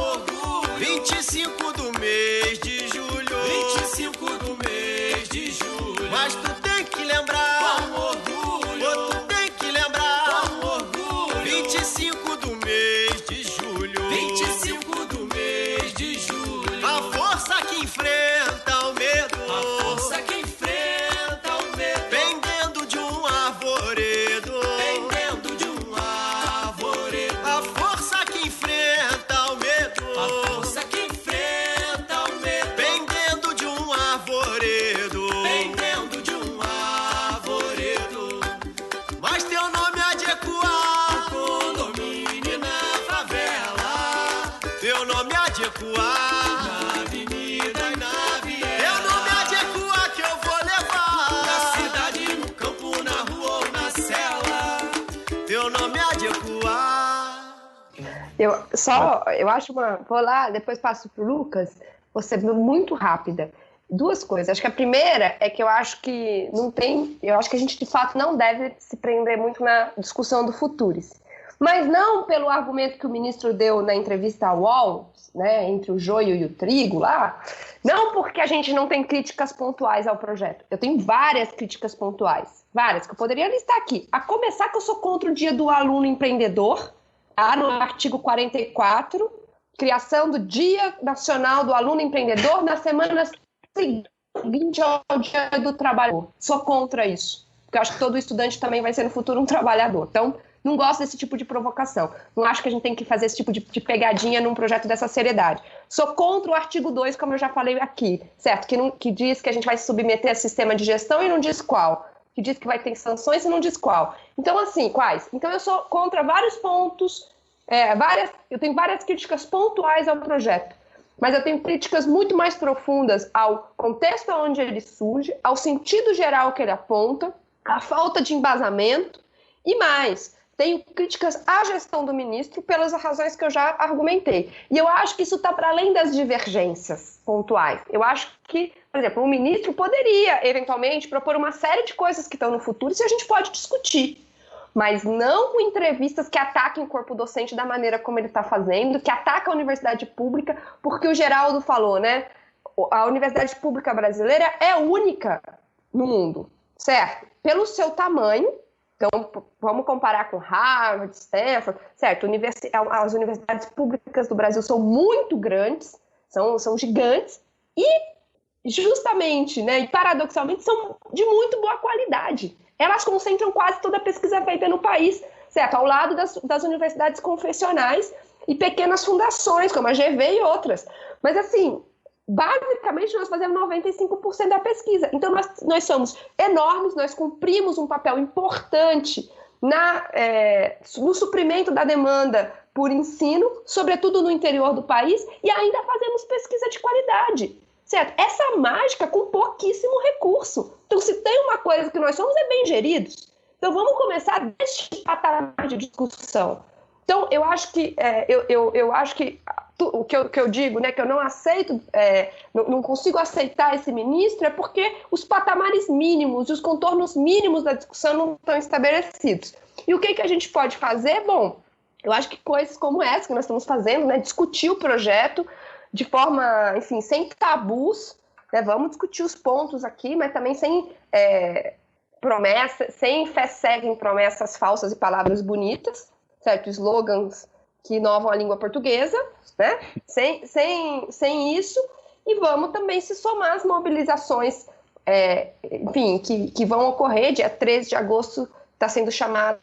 25 do mês de julho, 25 do mês de julho. Mas tu tem que lembrar, tu tem que lembrar, 25 do mês de julho, 25 do mês de julho. A força que enfrenta o medo, a força que enfrenta o medo, pendendo de um arvoredo, pendendo de um arvoredo. A força que enfrenta Eu acho vou lá, depois passo pro Lucas, vou ser muito rápida. Duas coisas. Acho que a primeira é que eu acho que a gente de fato não deve se prender muito na discussão do Futurice. Mas não pelo argumento que o ministro deu na entrevista ao UOL, né, entre o joio e o trigo lá, não porque a gente não tem críticas pontuais ao projeto. Eu tenho várias críticas pontuais, várias, que eu poderia listar aqui. A começar que eu sou contra o Dia do Aluno Empreendedor, tá, no artigo 44, criação do Dia Nacional do Aluno Empreendedor na semana seguinte ao Dia do Trabalhador. Sou contra isso, porque eu acho que todo estudante também vai ser no futuro um trabalhador. Então, não gosto desse tipo de provocação. Não acho que a gente tem que fazer esse tipo de pegadinha num projeto dessa seriedade. Sou contra o artigo 2, como eu já falei aqui, certo? Que diz que a gente vai se submeter a sistema de gestão e não diz qual. Que diz que vai ter sanções e não diz qual. Então, assim, quais? Então, eu sou contra vários pontos, eu tenho várias críticas pontuais ao projeto. Mas eu tenho críticas muito mais profundas ao contexto onde ele surge, ao sentido geral que ele aponta, à falta de embasamento e mais. Tenho críticas à gestão do ministro pelas razões que eu já argumentei. E eu acho que isso está para além das divergências pontuais. Eu acho que, por exemplo, o ministro poderia, eventualmente, propor uma série de coisas que estão no futuro e a gente pode discutir. Mas não com entrevistas que ataquem o corpo docente da maneira como ele está fazendo, que ataca a universidade pública, porque o Geraldo falou, né? A universidade pública brasileira é única no mundo, certo? Pelo seu tamanho. Então, vamos comparar com Harvard, Stanford, certo? As universidades públicas do Brasil são muito grandes, são gigantes e, justamente, né, e paradoxalmente, são de muito boa qualidade. Elas concentram quase toda a pesquisa feita no país, certo? Ao lado das universidades confessionais e pequenas fundações, como a GV e outras. Mas, assim, basicamente, nós fazemos 95% da pesquisa. Então, nós somos enormes, nós cumprimos um papel importante no suprimento da demanda por ensino, sobretudo no interior do país, e ainda fazemos pesquisa de qualidade, certo? Essa mágica com pouquíssimo recurso. Então, se tem uma coisa que nós somos, é bem geridos. Então, vamos começar deste patamar de discussão. Então, eu acho que o que eu digo, né, que eu não aceito, não consigo aceitar esse ministro, é porque os patamares mínimos, os contornos mínimos da discussão não estão estabelecidos. E o que a gente pode fazer? Bom, eu acho que coisas como essa que nós estamos fazendo, né, discutir o projeto de forma, enfim, sem tabus, né, vamos discutir os pontos aqui, mas também sem promessas, sem fé cega em promessas falsas e palavras bonitas, certo? Slogans que inovam a língua portuguesa, né? Sem isso, e vamos também se somar às mobilizações, enfim, que vão ocorrer. Dia 13 de agosto está sendo chamado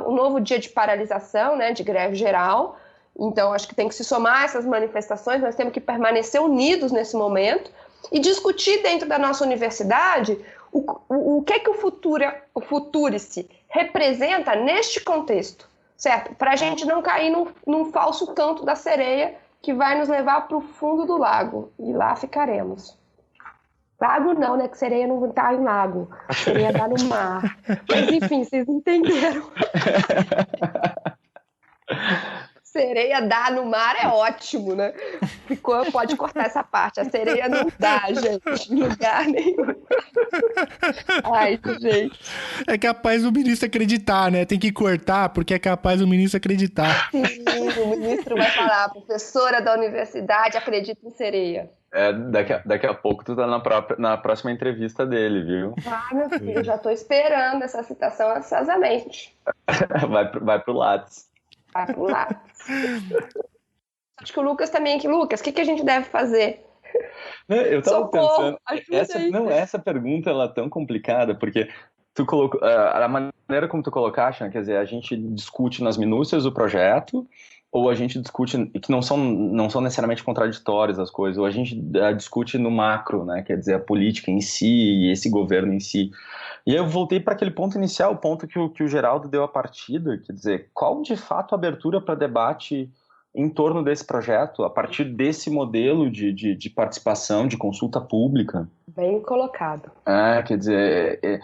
um novo dia de paralisação, né, de greve geral. Então, acho que tem que se somar a essas manifestações, nós temos que permanecer unidos nesse momento e discutir dentro da nossa universidade o que o Futurice representa neste contexto, certo? Para a gente não cair num falso canto da sereia que vai nos levar para o fundo do lago, e lá ficaremos. Lago não, né? Que sereia não está em lago, sereia dá no mar. Mas enfim, vocês entenderam. Sereia dá no mar é ótimo, né? Pode cortar essa parte. A sereia não dá, gente, em lugar nenhum. Ai, gente. É capaz o ministro acreditar, né? Tem que cortar porque é capaz o ministro acreditar. Sim, o ministro vai falar, professora da universidade acredita em sereia. Daqui a pouco tu tá na próxima entrevista dele, viu? Ai, meu filho, eu já tô esperando essa citação ansiosamente. Vai pro Lattes. Vai pro Lattes. Acho que o Lucas também aqui. Lucas, o que a gente deve fazer? Eu tava Socorro, pensando, essa pergunta ela é tão complicada, porque tu colocou, a maneira como tu colocaste, né, quer dizer, a gente discute nas minúcias o projeto, ou a gente discute, que não são necessariamente contraditórias as coisas, ou a gente discute no macro, né, quer dizer, a política em si, e esse governo em si. E aí eu voltei para aquele ponto inicial, o ponto que o Geraldo deu a partida, quer dizer, qual de fato a abertura para debate em torno desse projeto, a partir desse modelo de participação, de consulta pública. Bem colocado. Quer dizer,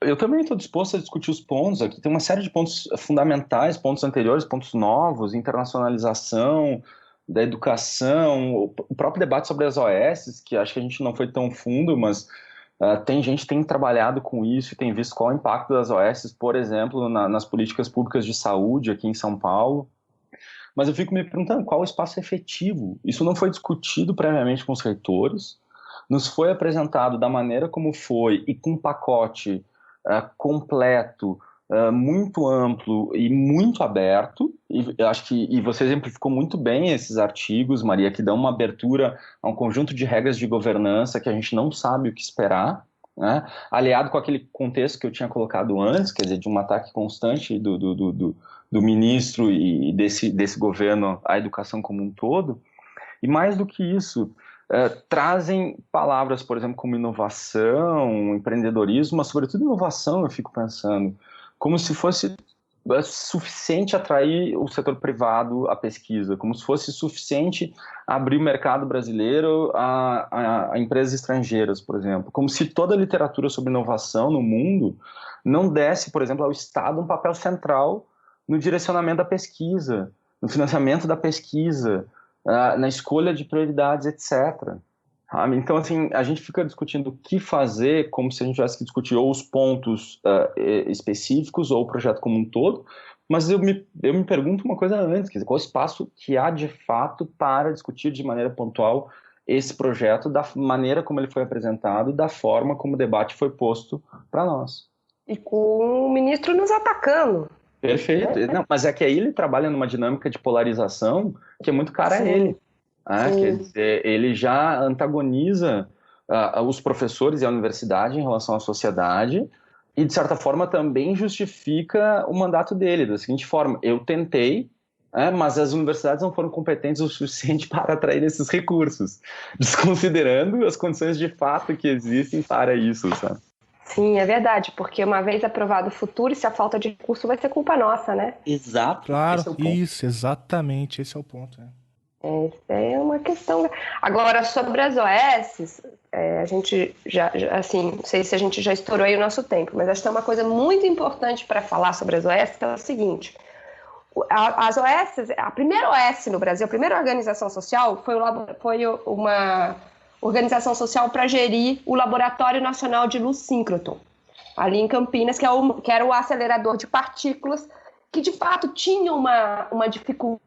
eu também estou disposto a discutir os pontos aqui. Tem uma série de pontos fundamentais, pontos anteriores, pontos novos, internacionalização da educação, o próprio debate sobre as OS, que acho que a gente não foi tão fundo, mas tem gente que tem trabalhado com isso e tem visto qual é o impacto das OS, por exemplo, nas políticas públicas de saúde aqui em São Paulo. Mas eu fico me perguntando qual o espaço efetivo. Isso não foi discutido previamente com os reitores, nos foi apresentado da maneira como foi e com um pacote completo, muito amplo e muito aberto. E eu acho que você exemplificou muito bem esses artigos, Maria, que dão uma abertura a um conjunto de regras de governança que a gente não sabe o que esperar, né? Aliado com aquele contexto que eu tinha colocado antes, quer dizer, de um ataque constante do ministro e desse governo à educação como um todo. E mais do que isso, trazem palavras, por exemplo, como inovação, empreendedorismo, mas sobretudo inovação, eu fico pensando, como se fosse suficiente atrair o setor privado à pesquisa, como se fosse suficiente abrir o mercado brasileiro a empresas estrangeiras, por exemplo, como se toda a literatura sobre inovação no mundo não desse, por exemplo, ao Estado um papel central no direcionamento da pesquisa, no financiamento da pesquisa, na escolha de prioridades, etc. Então, assim, a gente fica discutindo o que fazer, como se a gente tivesse que discutir ou os pontos específicos ou o projeto como um todo, mas eu me pergunto uma coisa antes, quer dizer, qual o espaço que há de fato para discutir de maneira pontual esse projeto, da maneira como ele foi apresentado, da forma como o debate foi posto para nós. E com o ministro nos atacando. Perfeito. Não, mas é que aí ele trabalha numa dinâmica de polarização que é muito cara a ele. Quer dizer, ele já antagoniza os professores e a universidade em relação à sociedade e, de certa forma, também justifica o mandato dele da seguinte forma: eu tentei, mas as universidades não foram competentes o suficiente para atrair esses recursos, desconsiderando as condições de fato que existem para isso, sabe? Sim, é verdade, porque uma vez aprovado o futuro, se a falta de recurso vai ser culpa nossa, né? Exato. Claro, isso, exatamente, esse é o ponto. É uma questão. Agora, sobre as OS, a gente já, assim, não sei se a gente já estourou aí o nosso tempo, mas acho que é uma coisa muito importante para falar sobre as OS, que é o seguinte: as OS, a primeira OS no Brasil, a primeira organização social foi uma organização social para gerir o Laboratório Nacional de Luz Síncroton, ali em Campinas, que era o acelerador de partículas, que de fato tinha uma dificuldade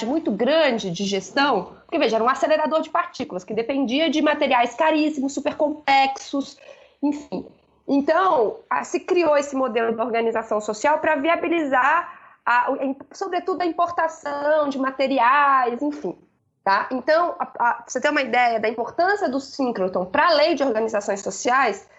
muito grande de gestão, porque, veja, era um acelerador de partículas que dependia de materiais caríssimos, super complexos, enfim. Então, se criou esse modelo de organização social para viabilizar, sobretudo, a importação de materiais, enfim. Tá? Então, pra você ter uma ideia da importância do síncroton para a lei de organizações sociais,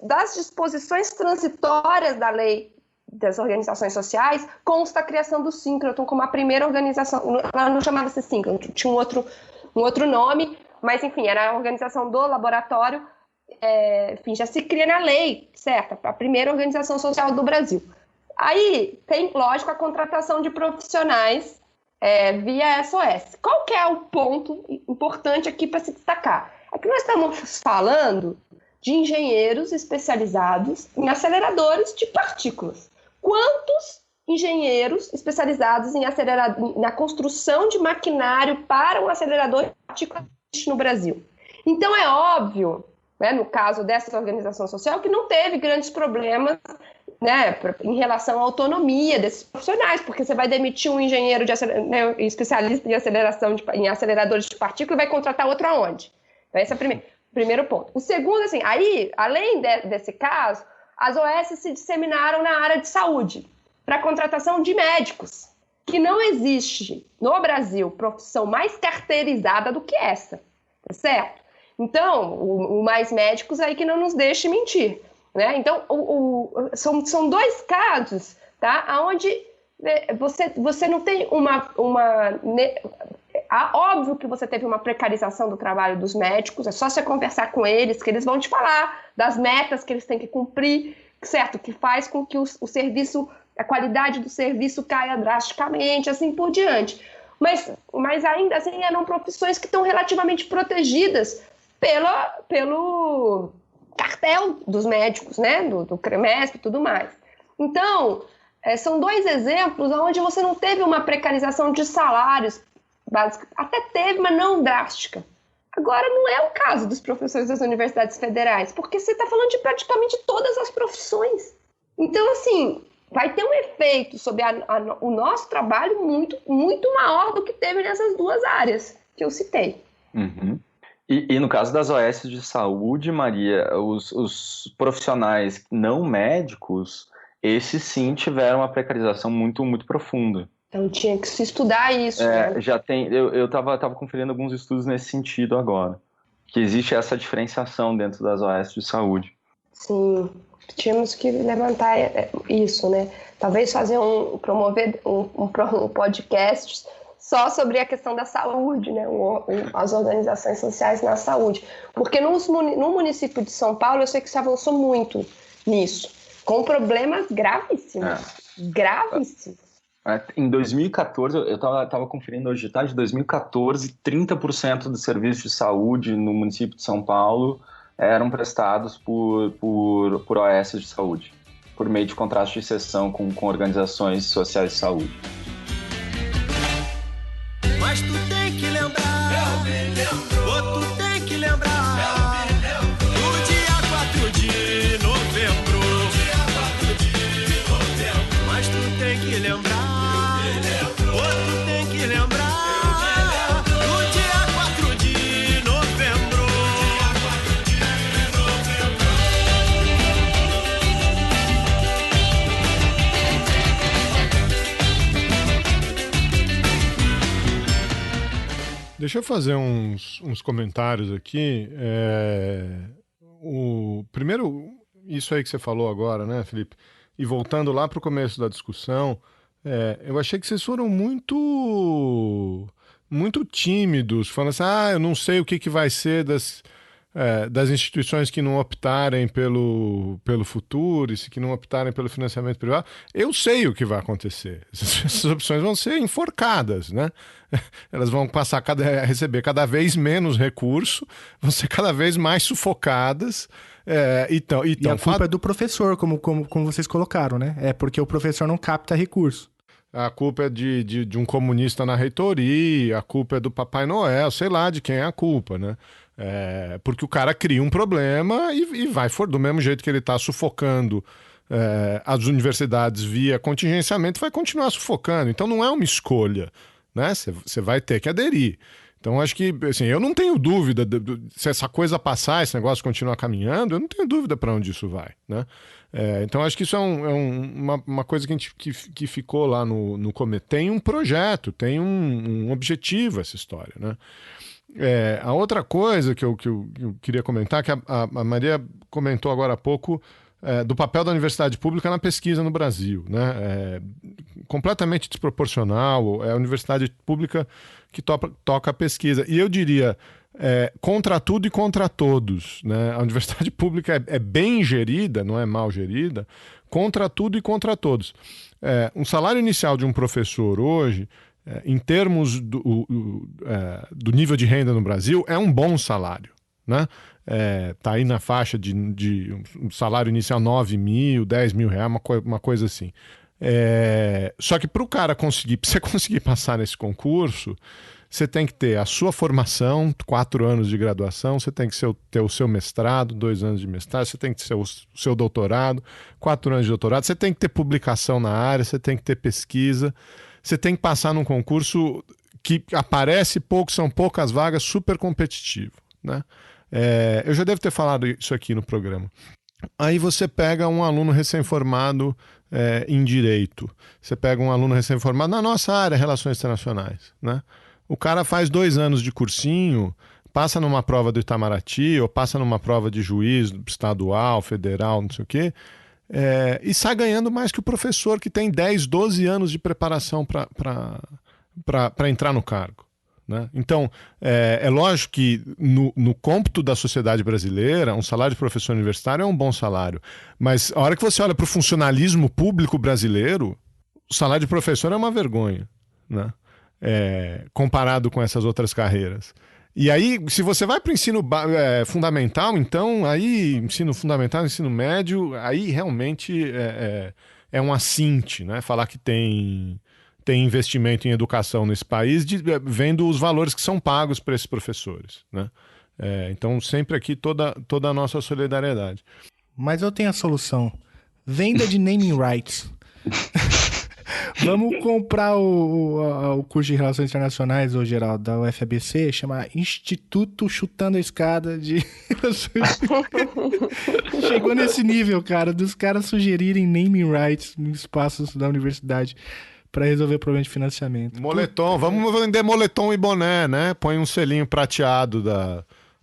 das disposições transitórias da lei das organizações sociais, consta a criação do síncroton como a primeira organização. Ela não chamava-se síncroton, tinha um outro nome, mas enfim, era a organização do laboratório, enfim, já se cria na lei, certo? A primeira organização social do Brasil. Aí tem, lógico, a contratação de profissionais via SOS. Qual que é o ponto importante aqui para se destacar? É que nós estamos falando de engenheiros especializados em aceleradores de partículas. Quantos engenheiros especializados na construção de maquinário para um acelerador de partículas no Brasil? Então é óbvio, né, no caso dessa organização social, que não teve grandes problemas, né, em relação à autonomia desses profissionais, porque você vai demitir um engenheiro especialista em aceleradores de partículas e vai contratar outro aonde? Então esse é o primeiro ponto. O segundo, assim, aí, além desse caso, as OS se disseminaram na área de saúde para a contratação de médicos, que não existe no Brasil profissão mais carteirizada do que essa, tá certo? Então, o Mais Médicos aí que não nos deixe mentir, né? Então, são dois casos, tá? Onde você não tem óbvio que você teve uma precarização do trabalho dos médicos, é só você conversar com eles, que eles vão te falar das metas que eles têm que cumprir, certo? Que faz com que o serviço, a qualidade do serviço caia drasticamente, assim por diante. mas ainda assim eram profissões que estão relativamente protegidas pelo cartel dos médicos, né, do CREMESP e tudo mais. Então, são 2 exemplos onde você não teve uma precarização de salários básicos, até teve, mas não drástica. Agora, não é o caso dos professores das universidades federais, porque você está falando de praticamente todas as profissões. Então, assim, vai ter um efeito sobre o nosso trabalho muito, muito maior do que teve nessas 2 áreas que eu citei. Uhum. E no caso das OS de saúde, Maria, os profissionais não médicos, esses sim tiveram uma precarização muito, muito profunda. Então tinha que se estudar isso. Né? Já tem. Eu tava conferindo alguns estudos nesse sentido agora. Que existe essa diferenciação dentro das OS de saúde. Sim, tínhamos que levantar isso, né? Talvez promover um podcast só sobre a questão da saúde, né? As organizações sociais na saúde. Porque no município de São Paulo, eu sei que se avançou muito nisso, com problemas gravíssimos. Gravíssimos. Em 2014, eu estava conferindo hoje de tarde, em 2014, 30% dos serviços de saúde no município de São Paulo eram prestados por OS de saúde, por meio de contratos de cessão com organizações sociais de saúde. Mas tu tem que lembrar, tu tem que lembrar, no dia 4 de novembro, mas tu tem que lembrar. Deixa eu fazer uns comentários aqui. Primeiro, isso aí que você falou agora, né, Felipe? E voltando lá para o começo da discussão, eu achei que vocês foram muito tímidos, falando assim, eu não sei o que vai ser das instituições que não optarem pelo Futurice, que não optarem pelo financiamento privado. Eu sei o que vai acontecer. Essas opções vão ser enforcadas, né? Elas vão passar a receber cada vez menos recurso, vão ser cada vez mais sufocadas. E a culpa é do professor, como vocês colocaram, né? É porque o professor não capta recurso. A culpa é de um comunista na reitoria, a culpa é do Papai Noel, sei lá de quem é a culpa, né? Porque o cara cria um problema e vai do mesmo jeito que ele está sufocando as universidades via contingenciamento, vai continuar sufocando. Então não é uma escolha, né? Você vai ter que aderir. Então acho que, assim, eu não tenho dúvida se essa coisa passar, esse negócio continuar caminhando, eu não tenho dúvida para onde isso vai, né? Então acho que isso é uma coisa que ficou lá no comitê. Tem um projeto, tem um objetivo essa história, né? A outra coisa que eu queria comentar, que a Maria comentou agora há pouco, do papel da universidade pública na pesquisa no Brasil, né? Completamente desproporcional, é a universidade pública que toca a pesquisa. E eu diria, contra tudo e contra todos, né? A universidade pública é bem gerida, não é mal gerida, contra tudo e contra todos. Um salário inicial de um professor hoje, em termos do nível de renda no Brasil, é um bom salário, né? Tá aí na faixa de um salário inicial 9 mil, 10 mil reais, uma coisa assim. Só que para você conseguir passar nesse concurso, você tem que ter a sua formação, 4 anos de graduação, você tem que ter o seu mestrado, 2 anos de mestrado, você tem que ter o seu doutorado, 4 anos de doutorado, você tem que ter publicação na área, você tem que ter pesquisa, você tem que passar num concurso que aparece pouco, são poucas vagas, super competitivo, né? Eu já devo ter falado isso aqui no programa. Aí você pega um aluno recém-formado em Direito, você pega um aluno recém-formado na nossa área, Relações Internacionais, né? O cara faz 2 anos de cursinho, passa numa prova do Itamaraty, ou passa numa prova de juiz estadual, federal, não sei o quê, e sai ganhando mais que o professor que tem 10, 12 anos de preparação para entrar no cargo, né? Então, é lógico que no cômputo da sociedade brasileira, um salário de professor universitário é um bom salário. Mas a hora que você olha para o funcionalismo público brasileiro, o salário de professor é uma vergonha, né? comparado com essas outras carreiras. E aí, se você vai para o ensino fundamental, então, aí, ensino fundamental, ensino médio, aí realmente é um assinte, né? Falar que tem investimento em educação nesse país, vendo os valores que são pagos para esses professores, né? Então, sempre aqui toda a nossa solidariedade. Mas eu tenho a solução. Venda de naming rights. Vamos comprar o curso de Relações Internacionais, ô Geraldo, da UFABC, chama Instituto Chutando a Escada de... Chegou nesse nível, cara, dos caras sugerirem naming rights em espaços da universidade para resolver problema de financiamento. Moletom, vamos vender moletom e boné, né? Põe um selinho prateado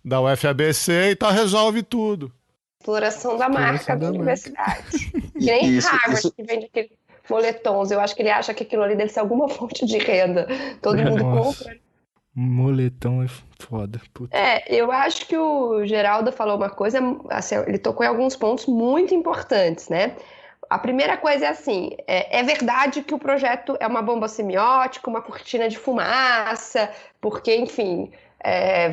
da UFABC e resolve tudo. Exploração da marca da universidade. Que nem Harvard, que vende aquele moletons. Eu acho que ele acha que aquilo ali deve ser alguma fonte de renda. Todo mundo compra. Moletom é foda. Puta. Eu acho que o Geraldo falou uma coisa, assim, ele tocou em alguns pontos muito importantes, né? A primeira coisa é assim, é verdade que o projeto é uma bomba semiótica, uma cortina de fumaça, porque, enfim,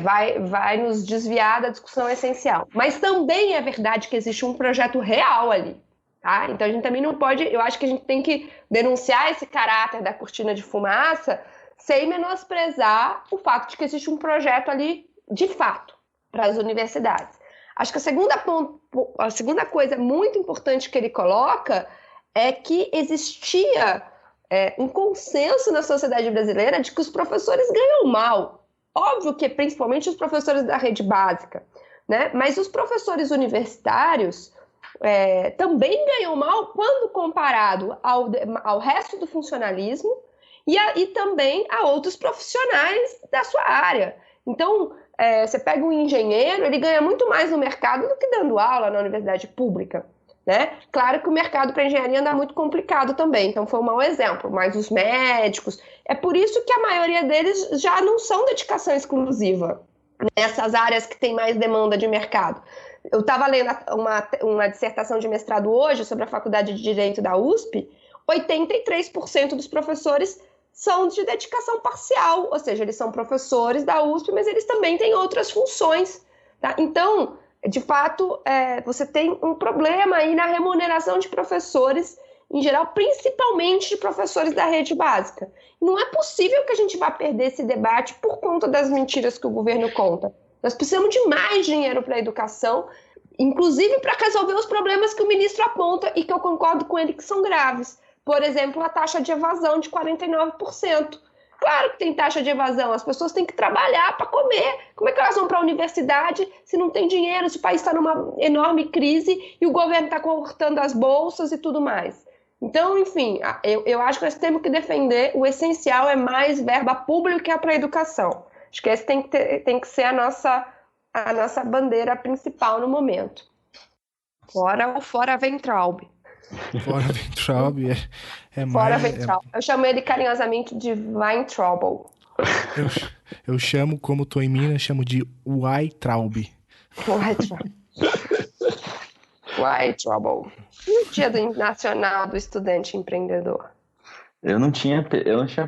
vai nos desviar da discussão essencial. Mas também é verdade que existe um projeto real ali. Tá? Então a gente também não pode, eu acho que a gente tem que denunciar esse caráter da cortina de fumaça sem menosprezar o fato de que existe um projeto ali de fato para as universidades. Acho que a segunda coisa muito importante que ele coloca é que existia um consenso na sociedade brasileira de que os professores ganham mal. Óbvio que principalmente os professores da rede básica, né? Mas os professores universitários também ganham mal quando comparado ao resto do funcionalismo e também a outros profissionais da sua área. Então, você pega um engenheiro, ele ganha muito mais no mercado do que dando aula na universidade pública, né? Claro que o mercado para engenharia anda muito complicado também, então foi um mau exemplo, mas os médicos, é por isso que a maioria deles já não são dedicação exclusiva nessas áreas que tem mais demanda de mercado. Eu estava lendo uma dissertação de mestrado hoje sobre a Faculdade de Direito da USP, 83% dos professores são de dedicação parcial, ou seja, eles são professores da USP, mas eles também têm outras funções. Tá? Então, de fato, você tem um problema aí na remuneração de professores, em geral, principalmente de professores da rede básica. Não é possível que a gente vá perder esse debate por conta das mentiras que o governo conta. Nós precisamos de mais dinheiro para a educação, inclusive para resolver os problemas que o ministro aponta e que eu concordo com ele que são graves. Por exemplo, a taxa de evasão de 49%. Claro que tem taxa de evasão, as pessoas têm que trabalhar para comer. Como é que elas vão para a universidade se não tem dinheiro, se o país está numa enorme crise e o governo está cortando as bolsas e tudo mais? Então, enfim, eu acho que nós temos que defender, o essencial é mais verba pública para a educação. Acho que esse tem que ser a nossa bandeira principal no momento. Fora Weintraub. Fora Weintraub é mais... Fora Weintraub. Eu chamo ele carinhosamente de Weintraub. Eu chamo, como estou em Minas, chamo de Weintraub. Weintraub. E o Dia Nacional do Estudante Empreendedor? Eu não tinha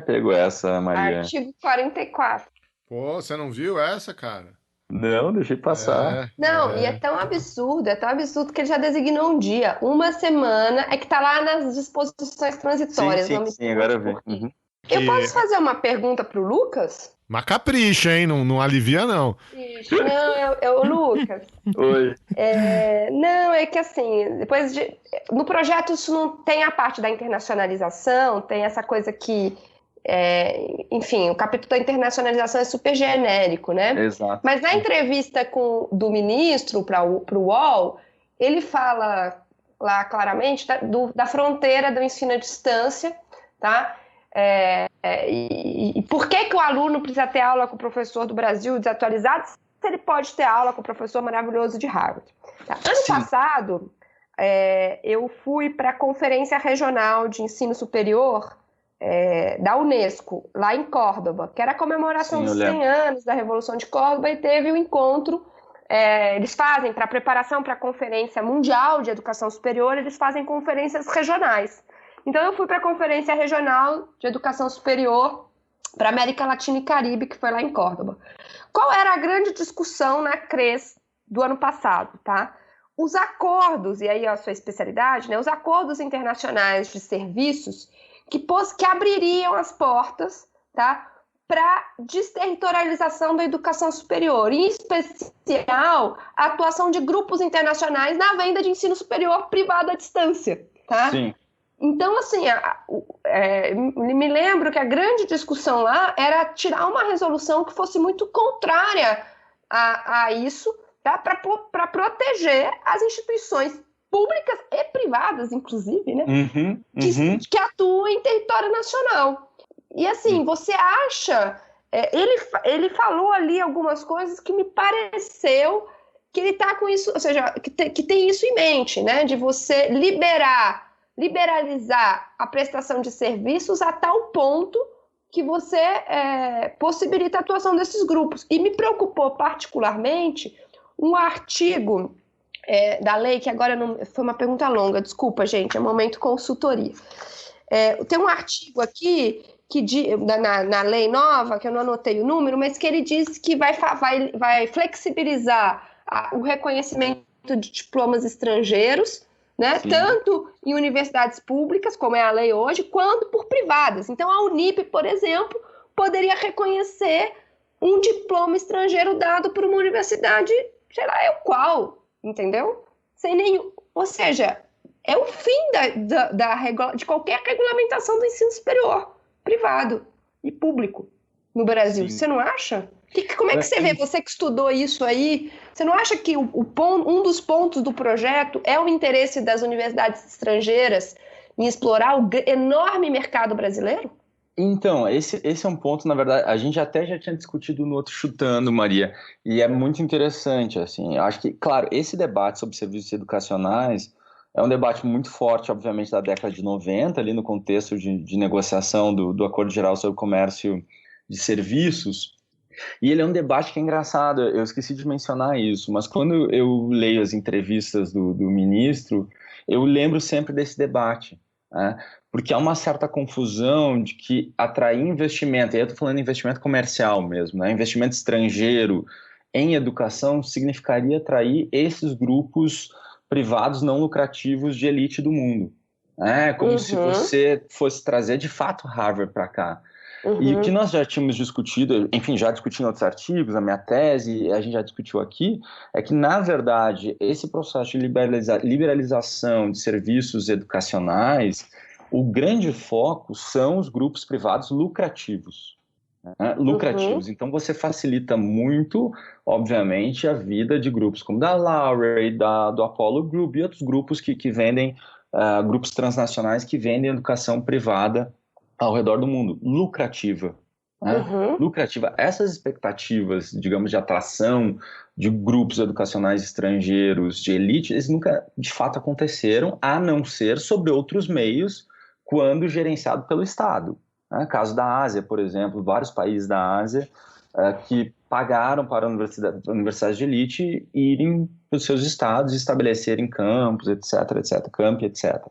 pego essa, Maria. Artigo 44. Pô, você não viu essa, cara? Não, deixei passar. Não, e é tão absurdo que ele já designou um dia. Uma semana, é que tá lá nas disposições transitórias. Sim, agora eu vi. Uhum. Eu posso fazer uma pergunta pro Lucas? Mas capricha, hein? Não alivia, não. Não, o Lucas. Oi. Não, é que assim, no projeto isso não tem a parte da internacionalização, tem essa coisa que... enfim, o capítulo da internacionalização é super genérico, né? Exato. Mas na entrevista do ministro para o UOL, ele fala lá claramente da fronteira do ensino à distância, tá? E por que o aluno precisa ter aula com o professor do Brasil desatualizado se ele pode ter aula com o professor maravilhoso de Harvard? Tá? Ano passado, eu fui para a Conferência Regional de Ensino Superior da Unesco, lá em Córdoba, que era a comemoração dos 100 anos da Revolução de Córdoba, e teve um encontro, eles fazem, para preparação para a Conferência Mundial de Educação Superior, eles fazem conferências regionais. Então eu fui para a Conferência Regional de Educação Superior para América Latina e Caribe, que foi lá em Córdoba. Qual era a grande discussão na CRES do ano passado, tá? Os acordos, e aí a sua especialidade, né? Os acordos internacionais de serviços que abririam as portas, tá? Para desterritorialização da educação superior, em especial a atuação de grupos internacionais na venda de ensino superior privado à distância, tá? Sim. Então, assim, me lembro que a grande discussão lá era tirar uma resolução que fosse muito contrária a isso, tá? Para proteger as instituições públicas e privadas, inclusive, né? Que atuam em território nacional. E assim, você acha... ele falou ali algumas coisas que me pareceu que ele está com isso, ou seja, que tem isso em mente, né? De você liberalizar a prestação de serviços a tal ponto que você possibilita a atuação desses grupos. E me preocupou particularmente um artigo da lei, que agora não, foi uma pergunta longa, desculpa, gente, é momento consultoria. Tem um artigo aqui na lei nova, que eu não anotei o número, mas que ele diz que vai flexibilizar o reconhecimento de diplomas estrangeiros, né? Tanto em universidades públicas, como é a lei hoje, quanto por privadas. Então, a Unip, por exemplo, poderia reconhecer um diploma estrangeiro dado por uma universidade, sei lá, qual, entendeu? Sem nenhum... Ou seja, é o fim de qualquer regulamentação do ensino superior, privado e público no Brasil. Sim. Você não acha? Como é que você vê? Você que estudou isso aí, você não acha que um dos pontos do projeto é o interesse das universidades estrangeiras em explorar o enorme mercado brasileiro? Então, esse é um ponto, na verdade, a gente até já tinha discutido no outro Chutando, Maria, e é muito interessante, assim, eu acho que, claro, esse debate sobre serviços educacionais é um debate muito forte, obviamente, da década de 90, ali no contexto de negociação do Acordo Geral sobre o Comércio de Serviços, e ele é um debate que é engraçado, eu esqueci de mencionar isso, mas quando eu leio as entrevistas do ministro, eu lembro sempre desse debate, né? Porque há uma certa confusão de que atrair investimento, e aí eu estou falando de investimento comercial mesmo, né? Investimento estrangeiro em educação significaria atrair esses grupos privados não lucrativos de elite do mundo. É como se você fosse trazer de fato Harvard para cá. E o que nós já tínhamos discutido, enfim, já discuti em outros artigos, a minha tese, a gente já discutiu aqui, é que, na verdade, esse processo de liberalização de serviços educacionais, o grande foco são os grupos privados lucrativos. Né? Lucrativos. Então, você facilita muito, obviamente, a vida de grupos como da Lowry, do Apollo Group e outros grupos que vendem, grupos transnacionais que vendem educação privada ao redor do mundo, lucrativa. Né? Lucrativa. Essas expectativas, digamos, de atração de grupos educacionais estrangeiros, de elite, eles nunca, de fato, aconteceram, a não ser sobre outros meios, quando gerenciado pelo Estado. Né? Caso da Ásia, por exemplo, vários países da Ásia que pagaram para universidades de elite irem para os seus estados e estabelecerem campos, campi, etc.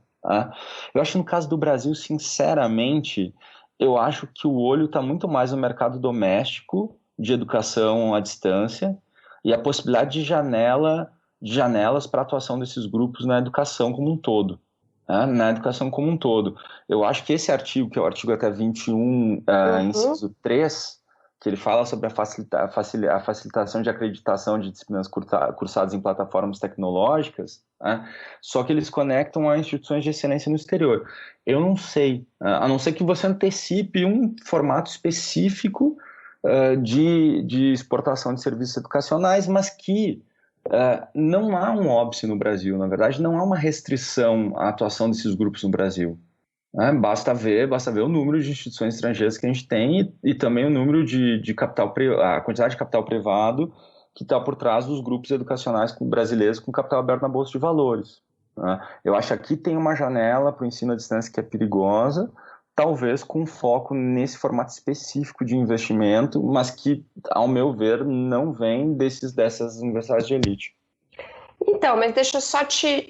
Eu acho que no caso do Brasil, sinceramente, eu acho que o olho está muito mais no mercado doméstico de educação à distância e a possibilidade de janelas para a atuação desses grupos na educação como um todo. Na educação como um todo. Eu acho que esse artigo, que é o artigo até 21, inciso 3, que ele fala sobre a facilitação de acreditação de disciplinas cursadas em plataformas tecnológicas, né? Só que eles conectam a instituições de excelência no exterior. Eu não sei, a não ser que você antecipe um formato específico de exportação de serviços educacionais, mas que não há um óbice no Brasil, na verdade, não há uma restrição à atuação desses grupos no Brasil. Basta ver o número de instituições estrangeiras que a gente tem e também o número de capital, a quantidade de capital privado que está por trás dos grupos educacionais brasileiros com capital aberto na Bolsa de Valores. Eu acho que aqui tem uma janela para o ensino à distância que é perigosa, talvez com foco nesse formato específico de investimento, mas que, ao meu ver, não vem dessas universidades de elite. Então, mas deixa eu só te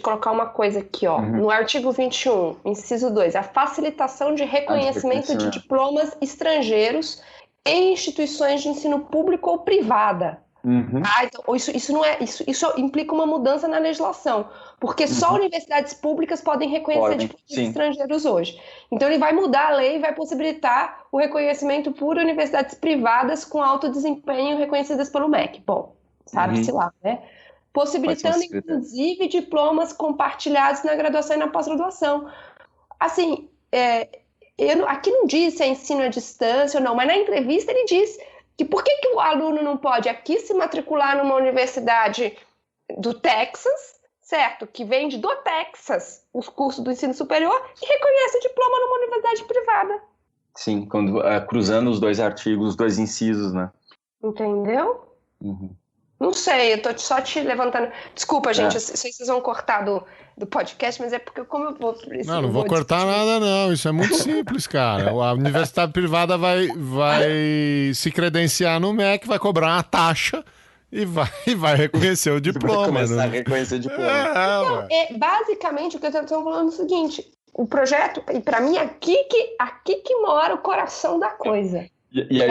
colocar uma coisa aqui, ó. No artigo 21, inciso 2, a facilitação de reconhecimento de diplomas estrangeiros em instituições de ensino público ou privada. Então, isso implica uma mudança na legislação, porque só universidades públicas podem reconhecer diplomas estrangeiros hoje. Então ele vai mudar a lei e vai possibilitar o reconhecimento por universidades privadas com alto desempenho reconhecidas pelo MEC. Bom, sabe-se lá, né? Possibilitando, inclusive, diplomas compartilhados na graduação e na pós-graduação. Assim, aqui não diz se é ensino à distância ou não, mas na entrevista ele diz que por que o aluno não pode aqui se matricular numa universidade do Texas, certo? Que vende do Texas os cursos do ensino superior e reconhece o diploma numa universidade privada. Sim, cruzando os dois artigos, os dois incisos, né? Entendeu? Não sei, eu tô só te levantando. Desculpa, gente, eu sei que vocês vão cortar do podcast, mas é porque como eu vou... Não vou cortar nada, não. Isso é muito simples, cara. A universidade privada vai se credenciar no MEC, vai cobrar uma taxa e vai reconhecer o diploma. Vai começar a reconhecer o diploma. Então, basicamente, o que eu tô falando é o seguinte, o projeto, e pra mim, aqui que mora o coração da coisa. E aí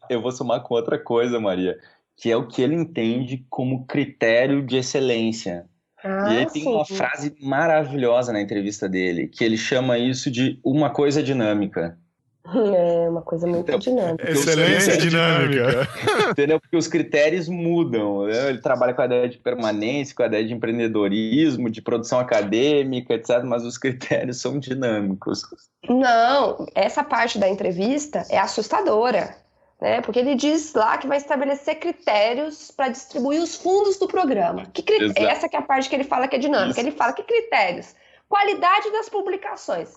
eu vou somar com outra coisa, Maria, que é o que ele entende como critério de excelência. E aí tem uma frase maravilhosa na entrevista dele, que ele chama isso de uma coisa dinâmica. É uma coisa muito dinâmica. Excelência dinâmica. Entendeu? Porque os critérios mudam. Né? Ele trabalha com a ideia de permanência, com a ideia de empreendedorismo, de produção acadêmica, etc. Mas os critérios são dinâmicos. Não, essa parte da entrevista é assustadora. Né? Porque ele diz lá que vai estabelecer critérios para distribuir os fundos do programa. Essa que é a parte que ele fala que é dinâmica. Ele fala que critérios? Qualidade das publicações.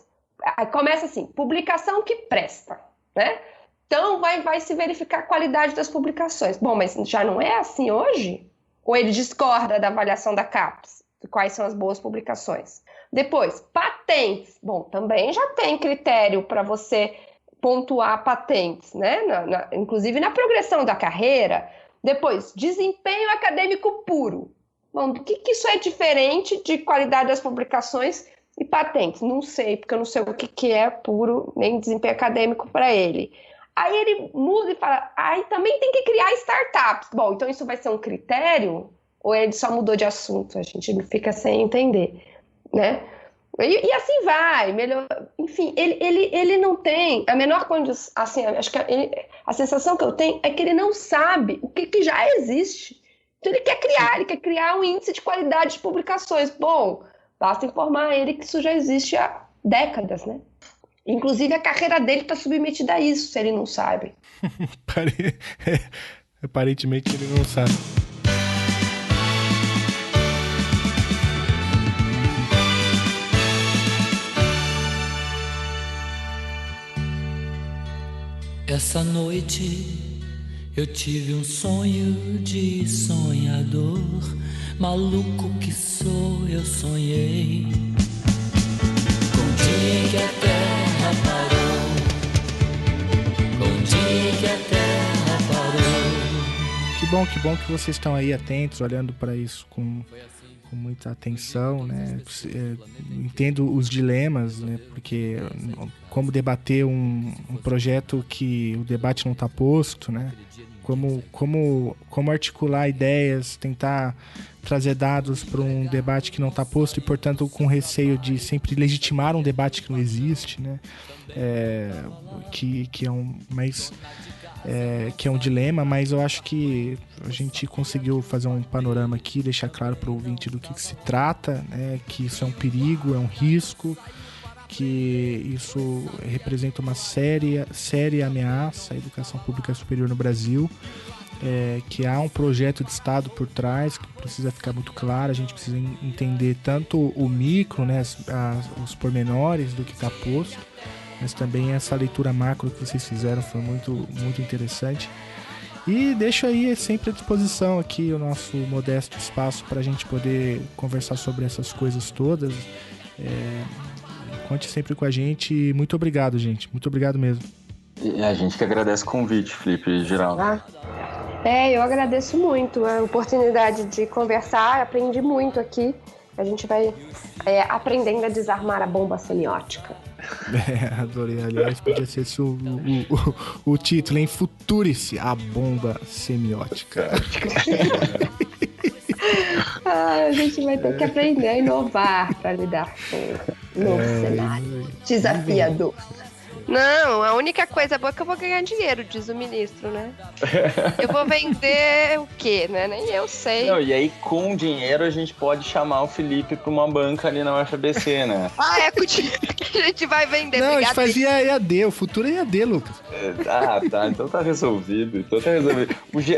Aí começa assim, publicação que presta, né? Então vai se verificar a qualidade das publicações. Bom, mas já não é assim hoje? Ou ele discorda da avaliação da CAPES? De quais são as boas publicações? Depois, patentes. Bom, também já tem critério para você pontuar patentes, né? Inclusive na progressão da carreira. Depois, desempenho acadêmico puro. Bom, do que isso é diferente de qualidade das publicações e patentes? Não sei, porque eu não sei o que é puro, nem desempenho acadêmico para ele. Aí ele muda e fala, também tem que criar startups. Bom, então isso vai ser um critério? Ou ele só mudou de assunto? A gente fica sem entender, né? E assim vai, melhor. Enfim, ele não tem a menor condição. Assim, acho que a sensação que eu tenho é que ele não sabe o que já existe. Então ele quer criar um índice de qualidade de publicações. Bom, basta informar ele que isso já existe há décadas, né? Inclusive a carreira dele está submetida a isso, se ele não sabe. Aparentemente ele não sabe. Essa noite eu tive um sonho de sonhador, maluco que sou, eu sonhei com o dia que a terra parou, com o dia que a terra parou. Que bom que vocês estão aí atentos, olhando para isso com muita atenção, né? Entendo os dilemas, né? Porque como debater um projeto que o debate não está posto, né? Como articular ideias, tentar trazer dados para um debate que não está posto e, portanto, com receio de sempre legitimar um debate que não existe, né? Que é um dilema, mas eu acho que a gente conseguiu fazer um panorama aqui, deixar claro para o ouvinte do que se trata, né? Que isso é um perigo, é um risco, que isso representa uma séria ameaça à educação pública superior no Brasil, que há um projeto de Estado por trás, que precisa ficar muito claro, a gente precisa entender tanto o micro, né, os pormenores do que está posto, mas também essa leitura macro que vocês fizeram foi muito, muito interessante. E deixo aí sempre à disposição aqui o nosso modesto espaço para a gente poder conversar sobre essas coisas todas. Conte sempre com a gente. Muito obrigado, gente. Muito obrigado mesmo. E a gente que agradece o convite, Felipe e Geraldo. Eu agradeço muito a oportunidade de conversar, aprendi muito aqui. A gente vai aprendendo a desarmar a bomba semiótica. Adorei. Aliás, podia ser esse o título, hein? Futurice, a bomba semiótica. A gente vai ter que aprender a inovar para lidar com o novo cenário desafiador. Não, a única coisa boa é que eu vou ganhar dinheiro, diz o ministro, né? Eu vou vender o quê, né? Nem eu sei. Não, e aí, com dinheiro, a gente pode chamar o Felipe para uma banca ali na UFABC, né? Com o dinheiro que a gente vai vender. Não, a gente fazia EAD, o futuro é EAD, Lucas. Tá, então tá resolvido.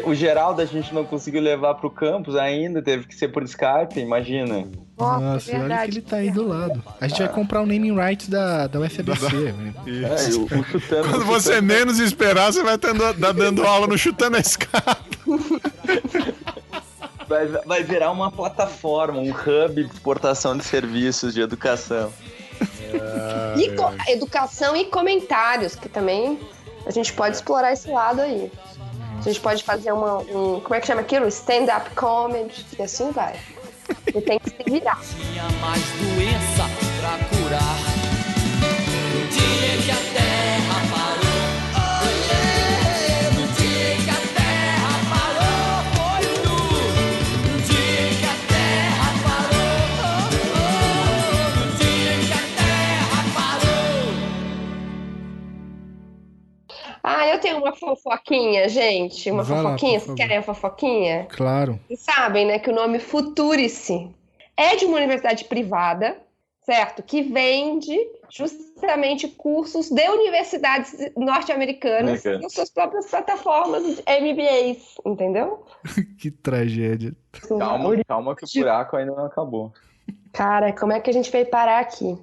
O Geraldo a gente não conseguiu levar pro campus ainda, teve que ser por Skype, imagina. Nossa, olha que ele tá aí do lado. A gente vai comprar o naming rights da UFABC. O Chutando. Quando você menos esperar, você vai dando aula no Chutando a Escada. Vai virar uma plataforma, um hub de exportação de serviços de educação. Educação e comentários, que também a gente pode explorar esse lado aí. A gente pode fazer como é que chama aquilo? Stand-up comedy, e assim vai. E tem que se virar. Tinha mais doença pra curar. No dia que a terra parou, no dia que a terra parou, foi tudo. No dia que a terra parou, no dia que a terra parou. Eu tenho uma fofoquinha, gente. Uma fofoquinha. Vocês querem a fofoquinha? Claro. Vocês sabem, né, que o nome Futurice é de uma universidade privada, certo? Que vende justamente cursos de universidades norte-americanas com suas próprias plataformas de MBAs, entendeu? Que tragédia. Calma que o buraco ainda não acabou. Cara, como é que a gente veio parar aqui?